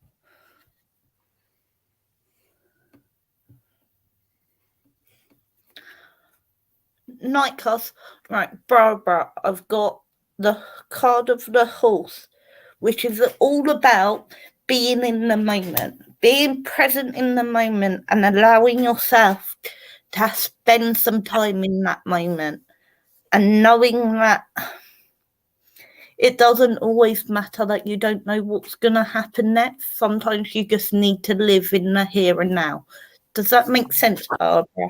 Nightcast. Right, Barbara, I've got the card of the horse, which is all about being in the moment, being present in the moment and allowing yourself to spend some time in that moment and knowing that it doesn't always matter that you don't know what's going to happen next. Sometimes you just need to live in the here and now. Does that make sense, Barbara?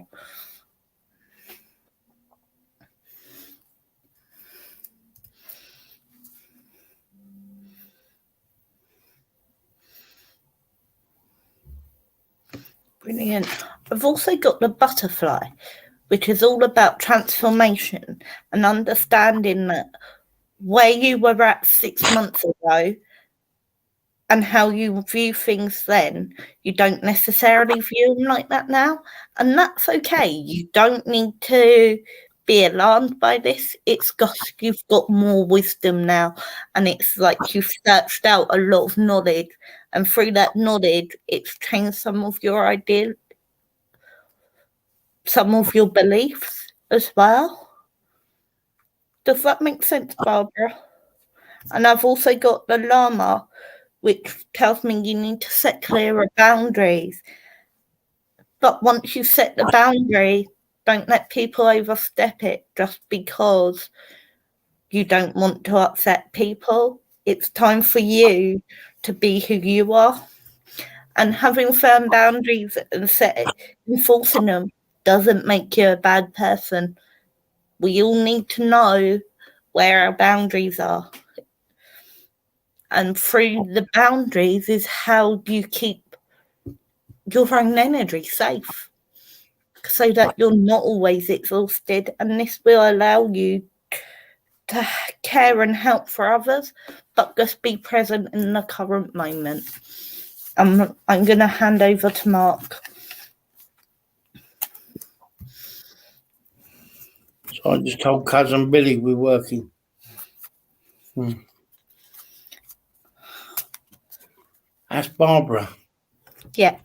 Brilliant. I've also got the butterfly, which is all about transformation and understanding that where you were at 6 months ago and how you view things then, you don't necessarily view them like that now. And that's okay. You don't need to be alarmed by this. It's just you've got more wisdom now. And it's like you've searched out a lot of knowledge. And through that knowledge, it's changed some of your ideas, some of your beliefs as well. Does that make sense, Barbara? And I've also got the llama, which tells me you need to set clearer boundaries. But once you set the boundary, don't let people overstep it just because you don't want to upset people. It's time for you to be who you are. And having firm boundaries and enforcing them doesn't make you a bad person. We all need to know where our boundaries are. And through the boundaries is how you keep your own energy safe so that you're not always exhausted. And this will allow you to care and help for others, but just be present in the current moment. I'm going to hand over to Mark. So I just told Cousin Billy we're working. That's Barbara. Yeah,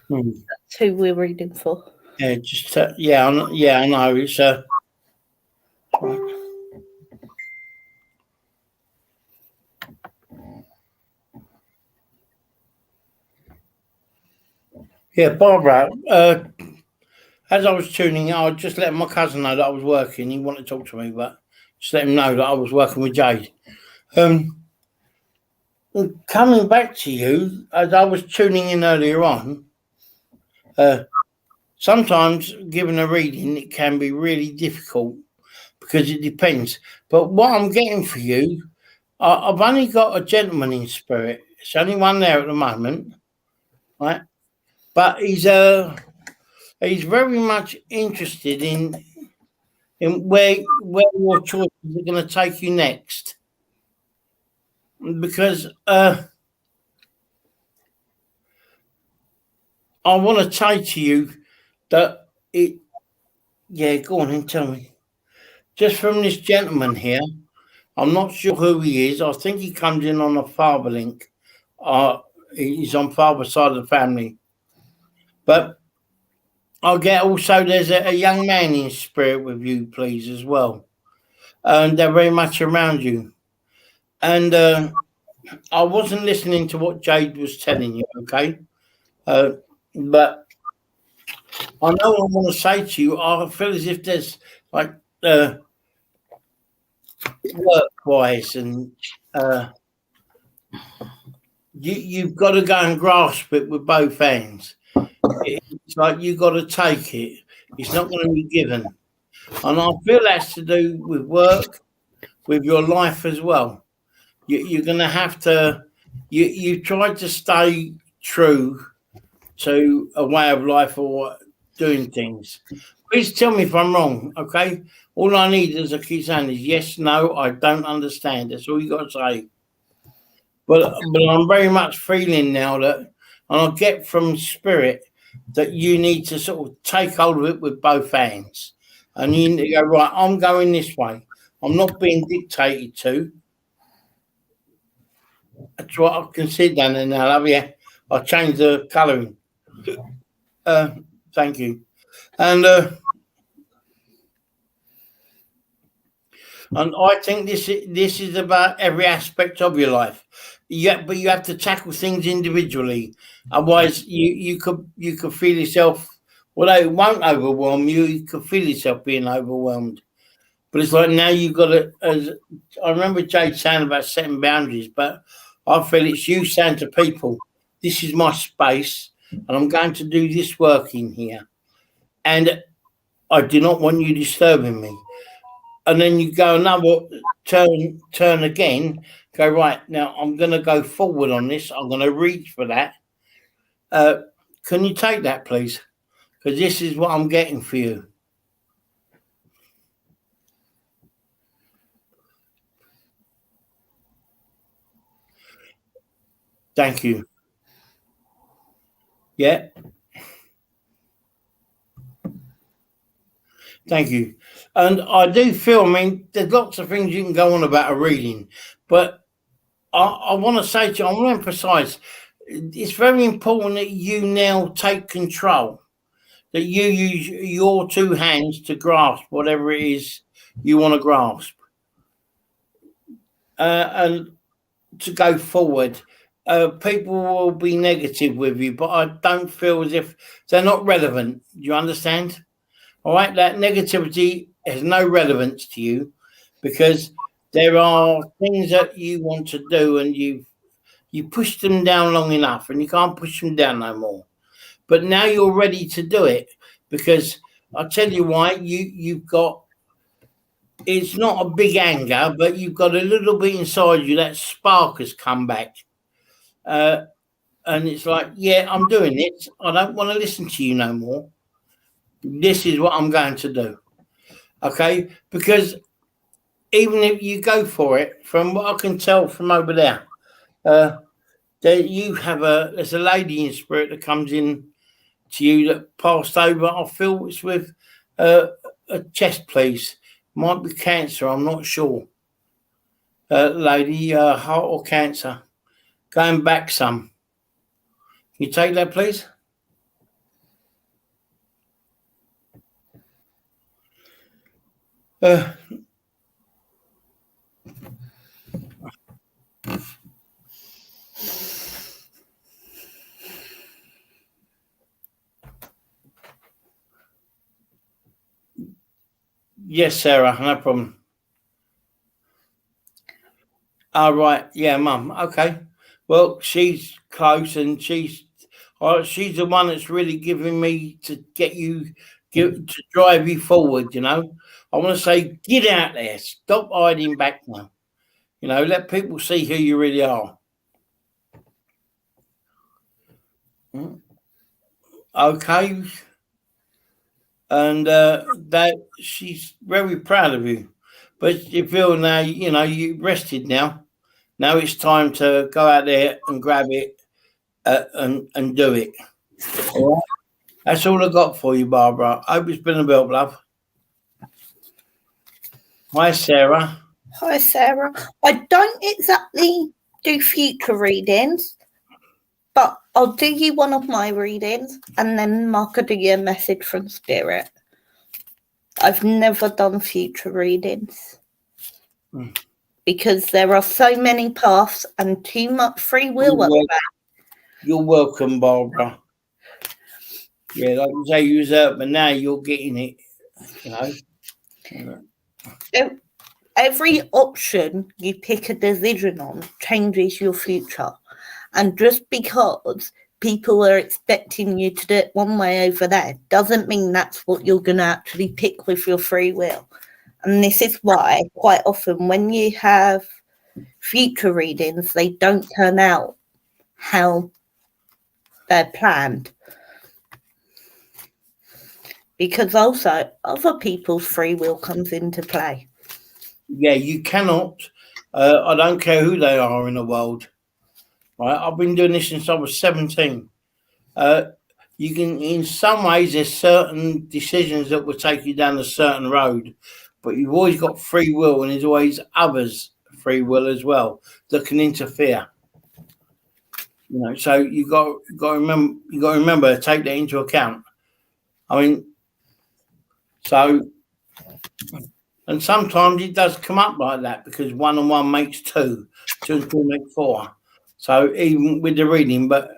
Hmm. that's who we're reading for. Yeah, just yeah, I know. It's yeah, Barbara. As I was tuning in, I just let my cousin know that I was working. He wanted to talk to me, but just let him know that I was working with Jade. Coming back to you, as I was tuning in earlier on, sometimes giving a reading, it can be really difficult because it depends. But what I'm getting for you, I've only got a gentleman in spirit. It's only one there at the moment, right? But he's very much interested in where your choices are going to take you next, because I want to say to you that it. Yeah, go on and tell me. Just from this gentleman here, I'm not sure who he is. I think he comes in on a father link. He's on father's side of the family. But I'll get also there's a young man in spirit with you, please, as well. And they're very much around you. And I wasn't listening to what Jade was telling you, okay? But I know I want to say to you, I feel as if there's like work-wise and you've got to go and grasp it with both hands. It's like you've got to take it. It's not going to be given. And I feel that's to do with work, with your life as well. You're going to have to, you try to stay true to a way of life or doing things. Please tell me if I'm wrong, okay? All I need, as I keep saying, is yes, no, I don't understand. That's all you got to say. But I'm very much feeling now that, and I get from spirit that you need to sort of take hold of it with both hands. And you need to go, right, I'm going this way. I'm not being dictated to. That's what I can see down there now, love you. I'll change the colouring. Thank you. And I think this is about every aspect of your life. Yeah, but you have to tackle things individually. Otherwise, you could feel yourself. Although it won't overwhelm you, you could feel yourself being overwhelmed. But it's like now you've got to. As I remember Jade saying about setting boundaries, but I feel it's you saying to people, "This is my space, and I'm going to do this work in here, and I do not want you disturbing me." And then you go another turn again, go right now, I'm going to go forward on this, I'm going to reach for that. Can you take that, please? Because this is what I'm getting for you. Thank you. Yeah. Thank you. And I do feel, I mean, there's lots of things you can go on about a reading, but I want to say to you, I want to emphasize, it's very important that you now take control, that you use your two hands to grasp whatever it is you want to grasp, and to go forward. People will be negative with you, but I don't feel as if they're not relevant. Do you understand? All right, that negativity has no relevance to you because there are things that you want to do and you pushed them down long enough and you can't push them down no more. But now you're ready to do it because I'll tell you why, you've got, it's not a big anger, but you've got a little bit inside you, that spark has come back. And it's like, yeah, I'm doing it. I don't want to listen to you no more. This is what I'm going to do. Okay? Because even if you go for it, from what I can tell from over there, you have there's a lady in spirit that comes in to you that passed over. I feel it's with a chest, please. Might be cancer, I'm not sure. Lady, heart or cancer. going back some. Can you take that, please? Yes, Sarah, no problem. Oh, right. Yeah, Mum. Okay. Well, she's close, and she's the one that's really giving me to to drive you forward. You know, I want to say, get out there, stop hiding back now. You know, let people see who you really are. Okay. And that she's very proud of you, but you feel now, you know, you rested now. Now it's time to go out there and grab it and do it. All right? That's all I got for you, Barbara. Hope it's been a help, love. Hi, Sarah. Hi, Sarah. I don't exactly do future readings, but I'll do you one of my readings, and then Mark will do you a message from Spirit. I've never done future readings because there are so many paths and too much free will at that. You're welcome, Barbara. Yeah, like you say, you was out, but now you're getting it, you know. Every option you pick a decision on changes your future. And just because people are expecting you to do it one way over there doesn't mean that's what you're going to actually pick with your free will. And this is why quite often when you have future readings, they don't turn out how they're planned. Because also other people's free will comes into play. Yeah, you cannot. I don't care who they are in the world. Right, I've been doing this since I was 17. You can, in some ways, there's certain decisions that will take you down a certain road, but you've always got free will, and there's always others' free will as well that can interfere. You know, so you got to remember to take that into account. I mean, so, and sometimes it does come up like that because 1 and 1 makes 2, 2 and 2 make 4. So even with the reading, but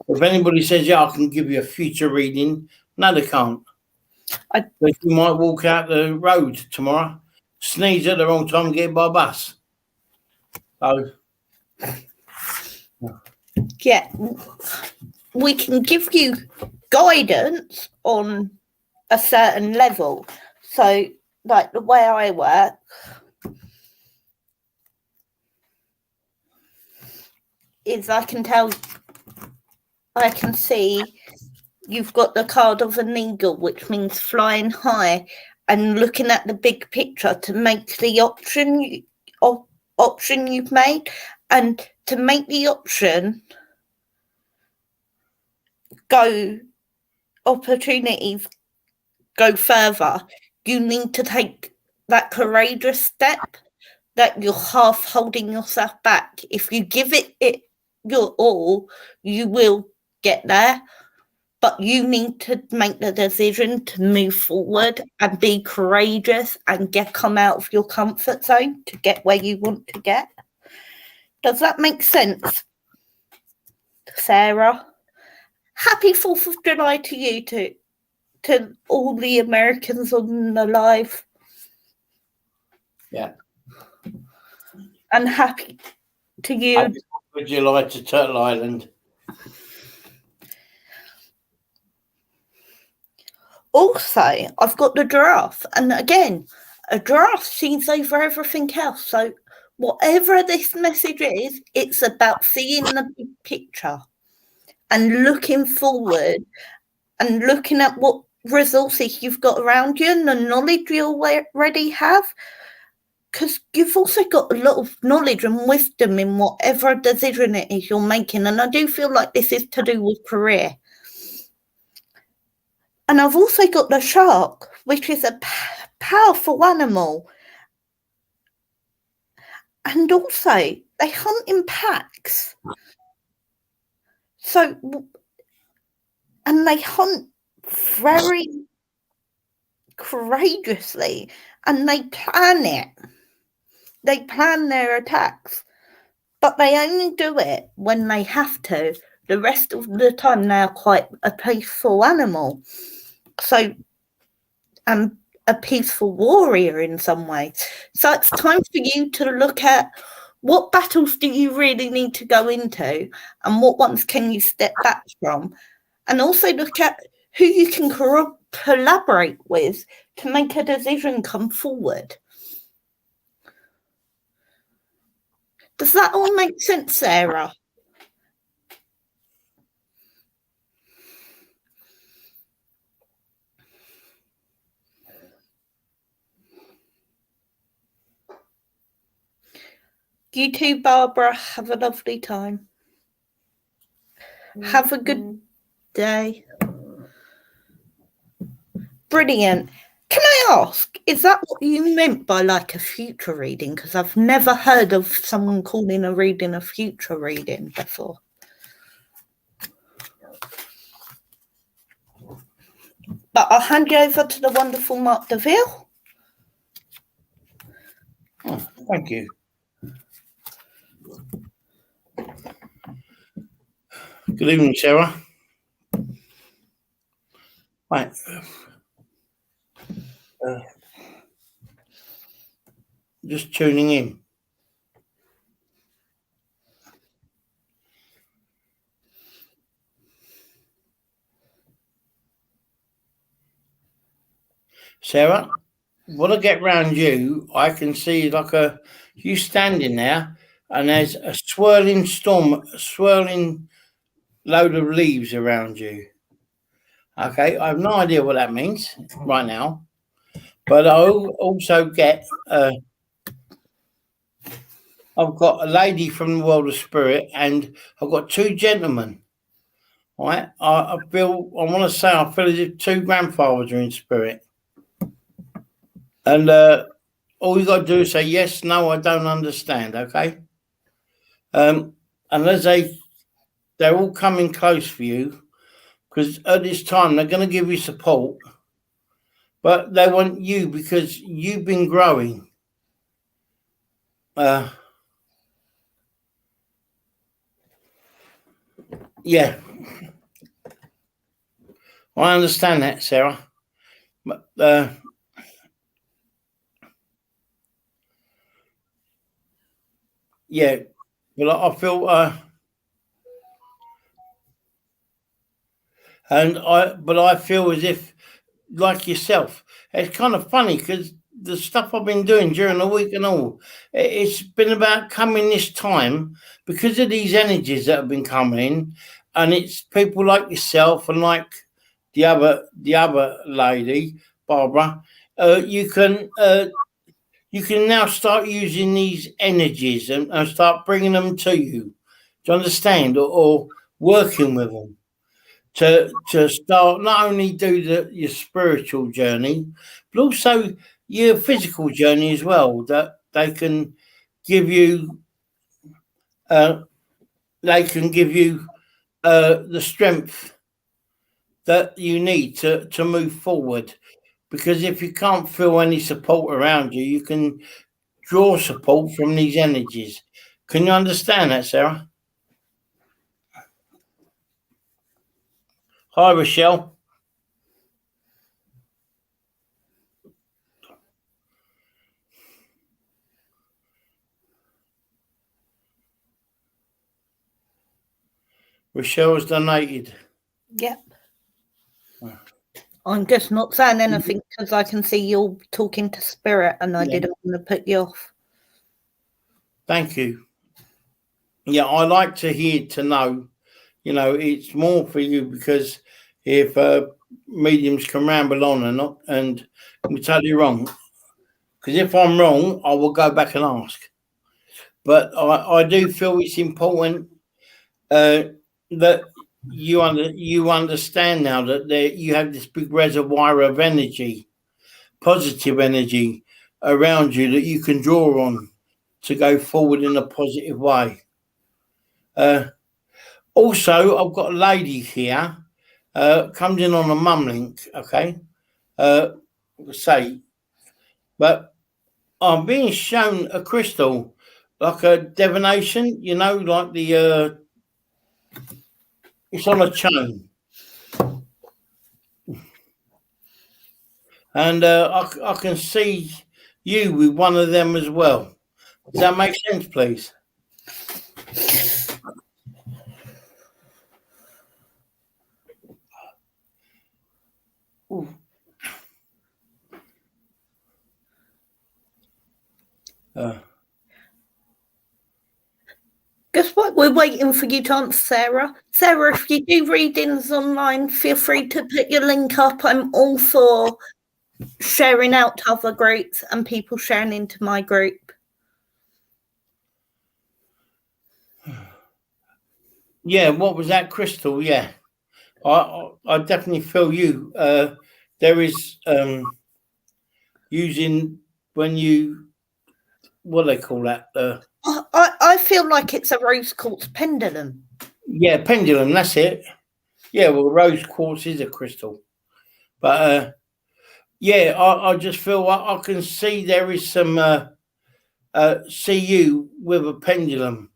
if anybody says, yeah, I can give you a future reading, no, they can't. But you might walk out the road tomorrow, sneeze at the wrong time and get hit by a bus. So, yeah, we can give you guidance on a certain level. So, like the way I work, is I can see you've got the card of an eagle, which means flying high, and looking at the big picture to make the option you've made, and to make the option opportunities go further, you need to take that courageous step that you're half holding yourself back. If you give it your all, you will get there, but you need to make the decision to move forward and be courageous and come out of your comfort zone to get where you want to get. Does that make sense, Sarah? Happy 4th of July to you too, to all the Americans on the live. Yeah. And happy to you. Happy 4th of July to Turtle Island. Also, I've got the giraffe, and again, a giraffe sees over everything else. So whatever this message is, it's about seeing the big picture and looking forward and looking at what resources you've got around you and the knowledge you already have. Because you've also got a lot of knowledge and wisdom in whatever decision it is you're making. And I do feel like this is to do with career. And I've also got the shark, which is a powerful animal. And also, they they hunt in packs. So, and they hunt very courageously, and they plan it. They plan their attacks, but they only do it when they have to. The rest of the time, they are quite a peaceful animal. So, a peaceful warrior in some way. So it's time for you to look at what battles do you really need to go into and what ones can you step back from, and also look at who you can collaborate with to make a decision come forward. Does that all make sense, Sarah? You too, Barbara. Have a lovely time. Have a good day. Brilliant. Can I ask, is that what you meant by like a future reading? Because I've never heard of someone calling a reading a future reading before. But I'll hand you over to the wonderful Mark DeVille. Oh, thank you. Good evening, Sarah. Right. Just tuning in. Sarah, when I get round you, I can see like you standing there, and there's a swirling storm, a swirling load of leaves around you. Okay, I have no idea what that means right now, but I also get I've got a lady from the world of spirit, and I've got two gentlemen. Right, I feel I feel as if two grandfathers are in spirit, and all you got to do is say yes, no, I don't understand. Okay, and as they're all coming close for you, because at this time they're going to give you support, but they want you because you've been growing. Yeah, I understand that, Sarah. But yeah, but I feel I feel as if, like yourself, it's kind of funny because the stuff I've been doing during the week and all, it's been about coming this time because of these energies that have been coming in, and it's people like yourself and like the other lady, Barbara. You can now start using these energies and start bringing them to you. Do you understand? Or working with them to start not only do your spiritual journey, but also your physical journey as well. That they can give you, the strength that you need to move forward. Because if you can't feel any support around you, you can draw support from these energies. Can you understand that, Sarah? Hi, Rochelle. Rochelle's donated. Yep. I'm just not saying anything because I can see you're talking to spirit and I didn't want to put you off. Thank you. Yeah, I like to know, it's more for you because if mediums can ramble on and we're totally wrong, because if I'm wrong, I will go back and ask. But I do feel it's important that you understand now that you have this big reservoir of energy, positive energy around you that you can draw on to go forward in a positive way. Also, I've got a lady here, comes in on a mum link, okay? But I'm being shown a crystal, like a divination, like it's on a chain. And I can see you with one of them as well. Does that make sense, please? Ooh. Guess what? We're waiting for you to answer, Sarah. Sarah, if you do readings online, feel free to put your link up. I'm all for sharing out to other groups and people sharing into my group. Yeah, what was that crystal? Yeah, I definitely feel you. There is using when you, what do they call that? I feel like it's a rose quartz pendulum. Yeah, pendulum. That's it. Yeah, well, rose quartz is a crystal, but yeah, I just feel I can see there is some see you with a pendulum,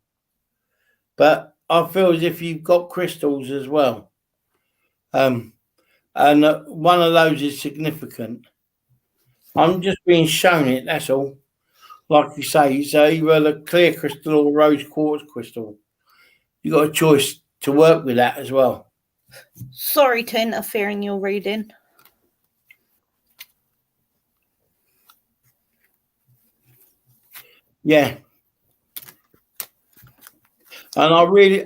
but I feel as if you've got crystals as well. And one of those is significant. I'm just being shown it, that's all. Like you say, it's either a clear crystal or a rose quartz crystal. You got a choice to work with that as well. Sorry to interfere in your reading. Yeah. And I really,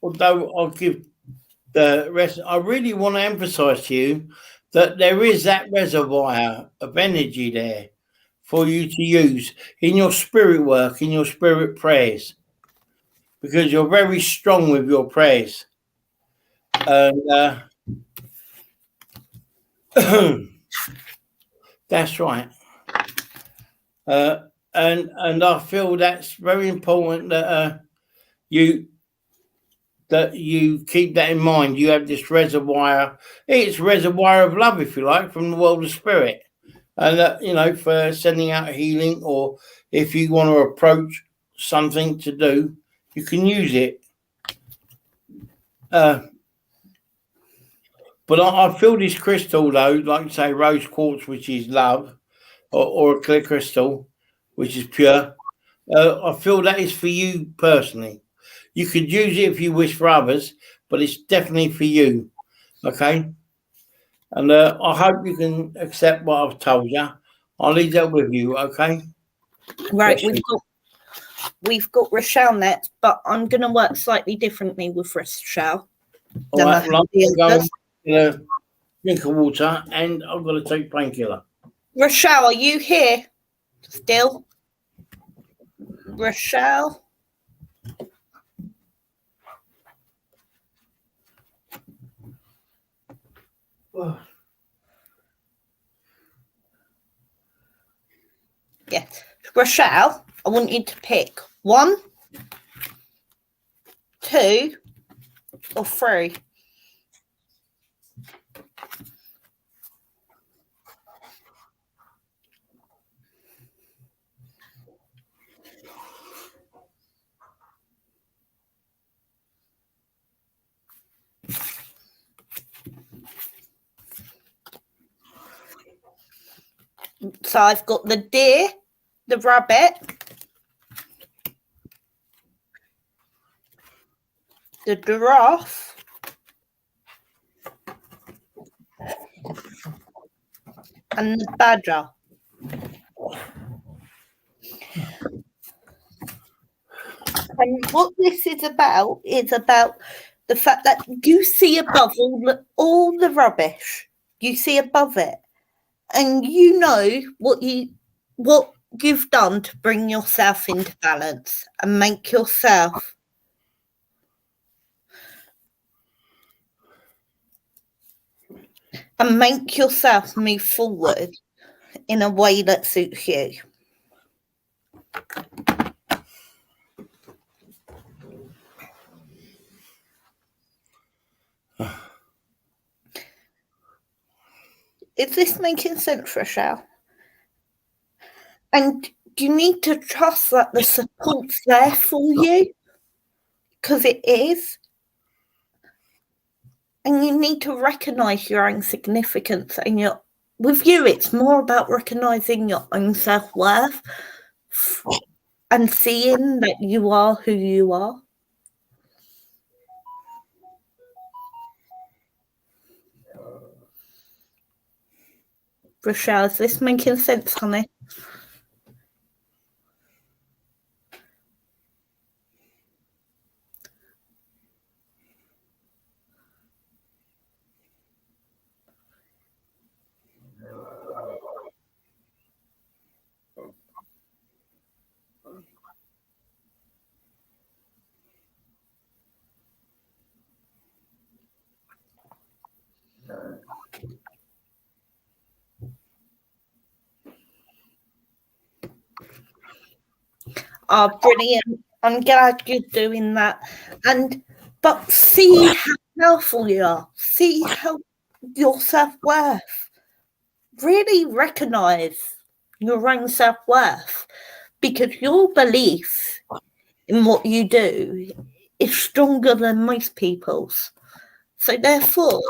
although I'll give the rest, I really want to emphasize to you that there is that reservoir of energy there for you to use in your spirit work, in your spirit prayers, because you're very strong with your prayers. And that's right. And I feel that's very important that you keep that in mind. You have this reservoir. It's reservoir of love, if you like, from the world of spirit. And, for sending out healing, or if you want to approach something to do, you can use it. But I feel this crystal, though, like you say, rose quartz, which is love, or a clear crystal, which is pure. I feel that is for you personally. You could use it if you wish for others, but it's definitely for you. Okay? And I hope you can accept what I've told you. I'll leave that with you, okay? Right, we've got Rochelle next, but I'm going to work slightly differently with Rochelle. All right, well, I'm going to get a drink of water, and I've got to take painkiller. Rochelle, are you here still? Rochelle? Yes. Rochelle, I want you to pick 1, 2, or 3. So I've got the deer, the rabbit, the giraffe, and the badger. And what this is about the fact that you see above all the rubbish. You see above it. And you know what you've done to bring yourself into balance and make yourself move forward in a way that suits you. Is this making sense, Rochelle? And you need to trust that the support's there for you, because it is. And you need to recognise your own significance. And with you, it's more about recognising your own self-worth and seeing that you are who you are. Rochelle, is this making sense, honey? Oh, brilliant. I'm glad you're doing that. But see how powerful you are. See how your self-worth. Really recognise your own self-worth, because your belief in what you do is stronger than most people's. So therefore,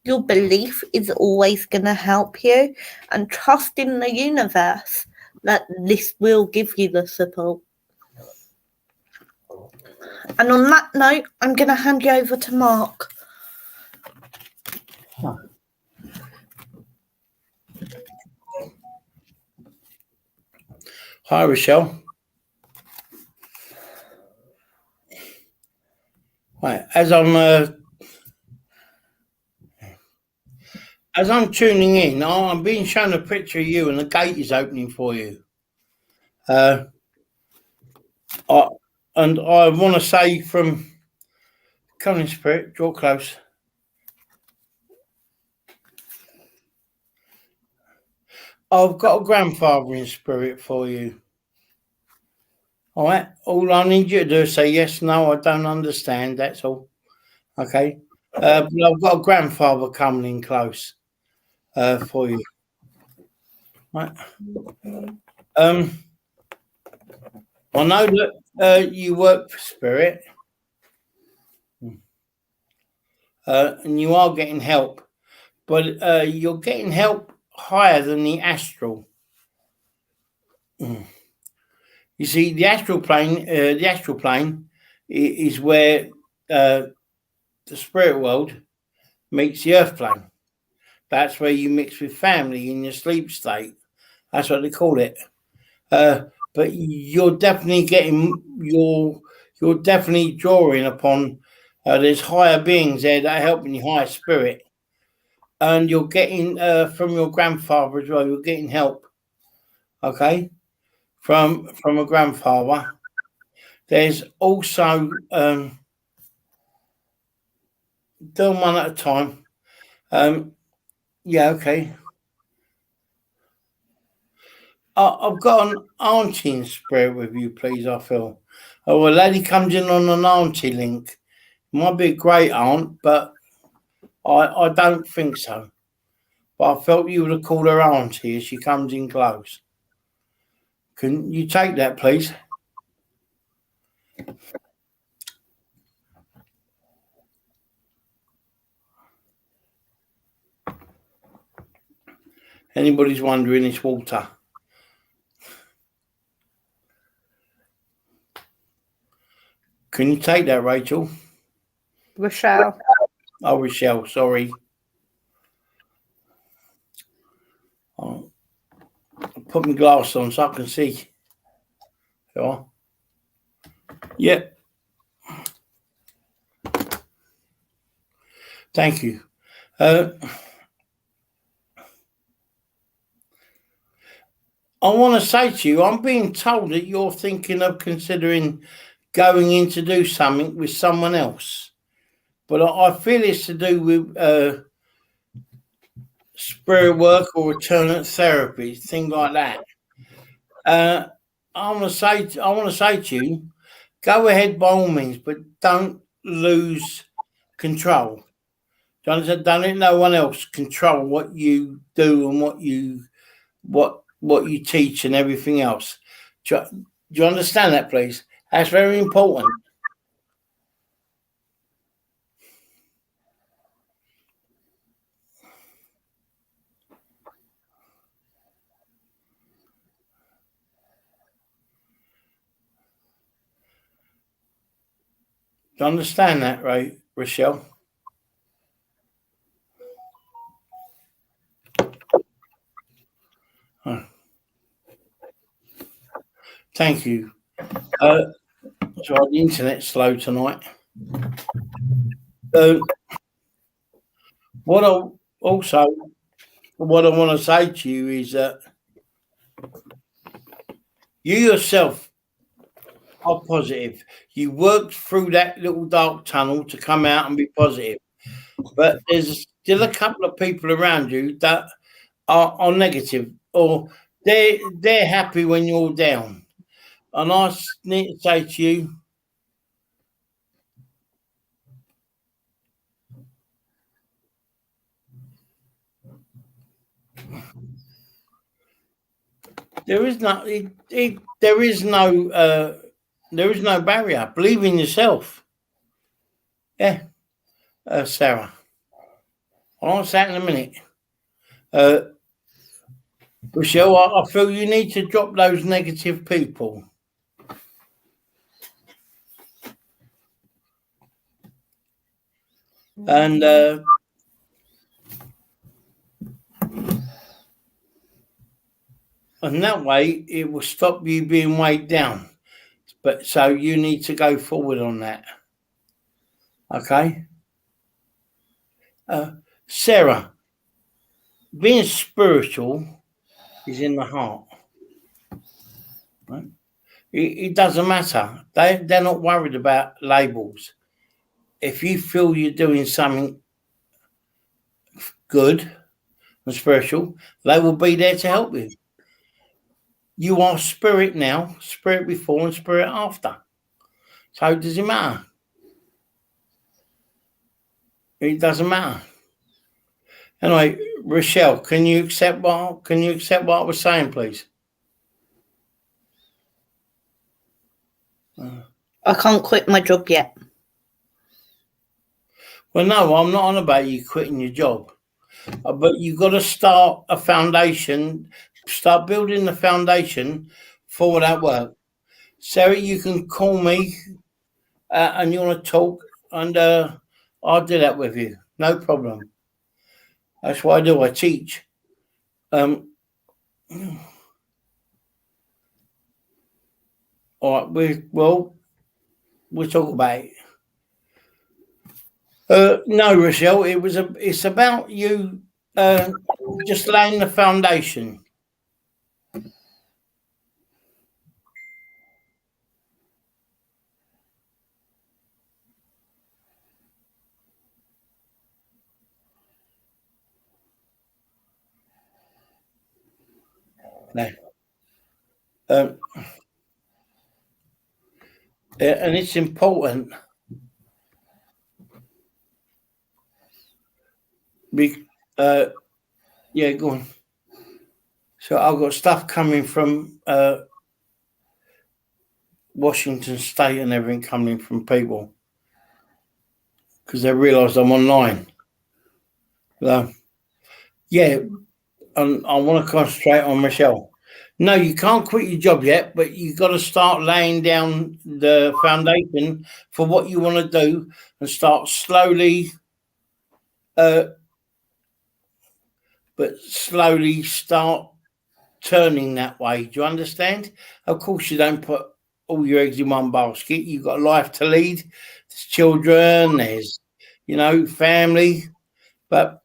your belief is always going to help you, and trust in the universe that this will give you the support. And on that note, I'm going to hand you over to Mark. Hi, Rochelle. Right, as I'm tuning in, I'm being shown a picture of you, and the gate is opening for you. And I want to say, from coming spirit, draw close. I've got a grandfather in spirit for you. All right. All I need you to do is say yes, no, I don't understand. That's all. Okay. But I've got a grandfather coming in close for you. Right. I know that you work for spirit, and you are getting help, but you're getting help higher than the astral. You see, the astral plane is where the spirit world meets the earth plane. That's where you mix with family in your sleep state. That's what they call it. But you're definitely you're definitely drawing upon. There's higher beings there that are helping you, higher spirit, and you're getting from your grandfather as well. You're getting help. Okay. From a grandfather. There's also doing one at a time. Yeah, okay. I've got an auntie in spirit with you, please. I feel. Oh, a lady comes in on an auntie link. Might be a great aunt, but I don't think so. But I felt you would have called her auntie as she comes in close. Can you take that, please? Anybody's wondering, it's water. Can you take that, Rachel? Rochelle. Oh, Rochelle, sorry. I'll put my glass on so I can see. Yeah. Yep. Thank you. I want to say to you, I'm being told that you're thinking of considering going in to do something with someone else. But I feel it's to do with spirit work or alternate therapy, things like that. I want to say to you, go ahead by all means, but don't lose control. Do you understand? Don't let no one else control what you do and what you teach and everything else. Do you understand that, please? That's very important. Do you understand that, right, Rochelle? Oh. Thank you. So the internet's slow tonight. What I want to say to you is that you yourself are positive. You worked through that little dark tunnel to come out and be positive. But there's still a couple of people around you that are negative, or they're happy when you're down. And I need to say to you, there is no barrier. Believe in yourself. Yeah, Sarah. I'll answer that in a minute. Rochelle, I feel you need to drop those negative people. And that way it will stop you being weighed down. But so you need to go forward on that. Okay? Sarah, being spiritual is in the heart. Right? It doesn't matter. They're not worried about labels. If you feel you're doing something good and spiritual, they will be there to help you. You are spirit now, spirit before and spirit after. So does it matter? It doesn't matter. Anyway, Rochelle, can you accept what I was saying, please? I can't quit my job yet. Well, no, I'm not on about you quitting your job, but you've got to start a foundation, start building the foundation for that work. Sarah, you can call me and you want to talk, and I'll do that with you. No problem. That's what I do. I teach. All right, we'll talk about it. No, Rochelle, it's about you just laying the foundation. No. And it's important. Yeah, go on. So I've got stuff coming from Washington State and everything coming from people because they realise I'm online. So, yeah, and I want to concentrate on Michelle. No, you can't quit your job yet, but you've got to start laying down the foundation for what you want to do and start slowly, but slowly start turning that way. Do you understand? Of course, you don't put all your eggs in one basket. You've got a life to lead. There's children, there's, family, but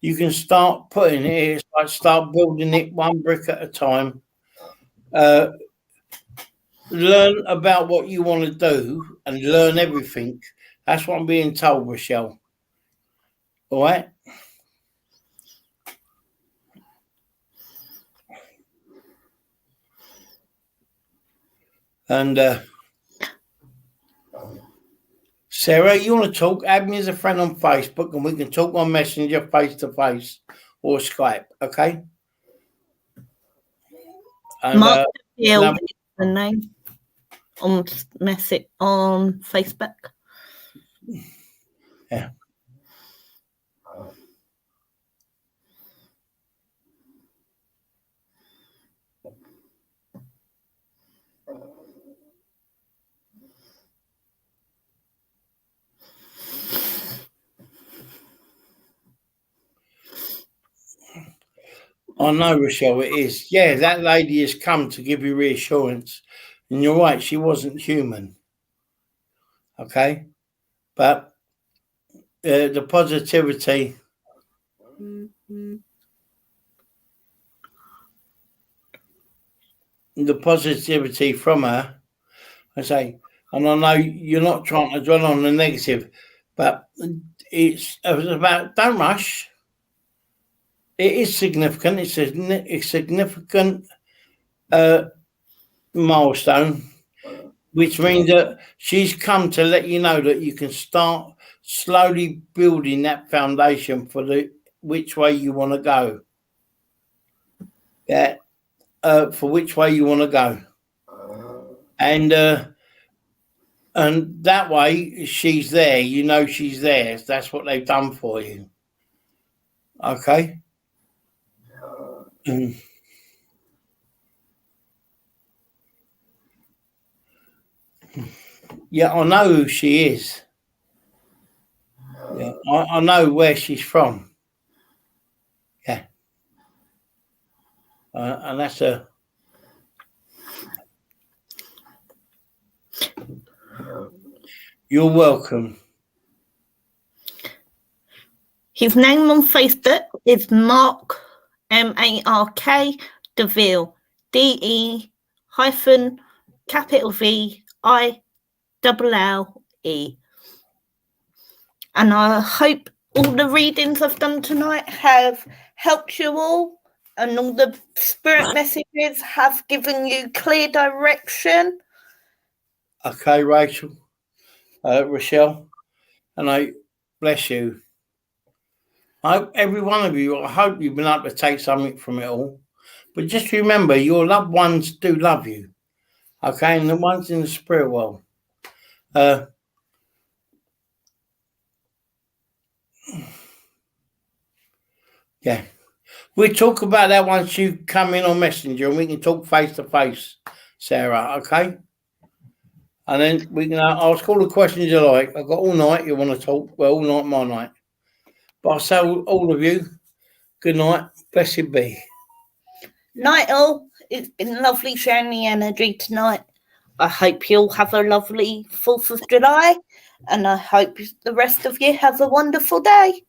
you can start putting it. It's like start building it one brick at a time. Learn about what you want to do and learn everything. That's what I'm being told, Rochelle. All right? And Sarah, you want to talk? Add me as a friend on Facebook, and we can talk on Messenger face to face or Skype. Okay. And Mark DeVille no, is the name on message on Facebook. yeah. I know, Rochelle, it is. Yeah, that lady has come to give you reassurance. And you're right, she wasn't human. Okay. But the positivity, from her, I say, and I know you're not trying to dwell on the negative, but it's about don't rush. It is significant. It's a significant milestone, which means that she's come to let you know that you can start slowly building that foundation for the which way you want to go. Yeah, for which way you want to go, and that way she's there. You know she's there. That's what they've done for you. Okay. Yeah, I know who she is. Yeah, I know where she's from. Yeah, and that's a. You're welcome. His name on Facebook is Mark MARK DeVille DE hyphen capital V ILLE. And I hope all the readings I've done tonight have helped you all, and all the spirit messages have given you clear direction. Okay, Rachel, Rochelle, and I bless you. I hope every one of you. I hope you've been able to take something from it all. But just remember, your loved ones do love you. Okay, and the ones in the spirit world. Yeah. We'll talk about that once you come in on Messenger, and we can talk face to face, Sarah, okay? And then we can ask all the questions you like. I've got all night you want to talk. Well, all night, my night. But I'll say all of you, good night. Blessed be. Night all. It's been lovely sharing the energy tonight. I hope you'll have a lovely 4th of July, and I hope the rest of you have a wonderful day.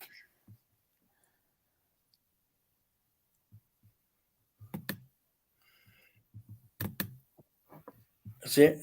That's it.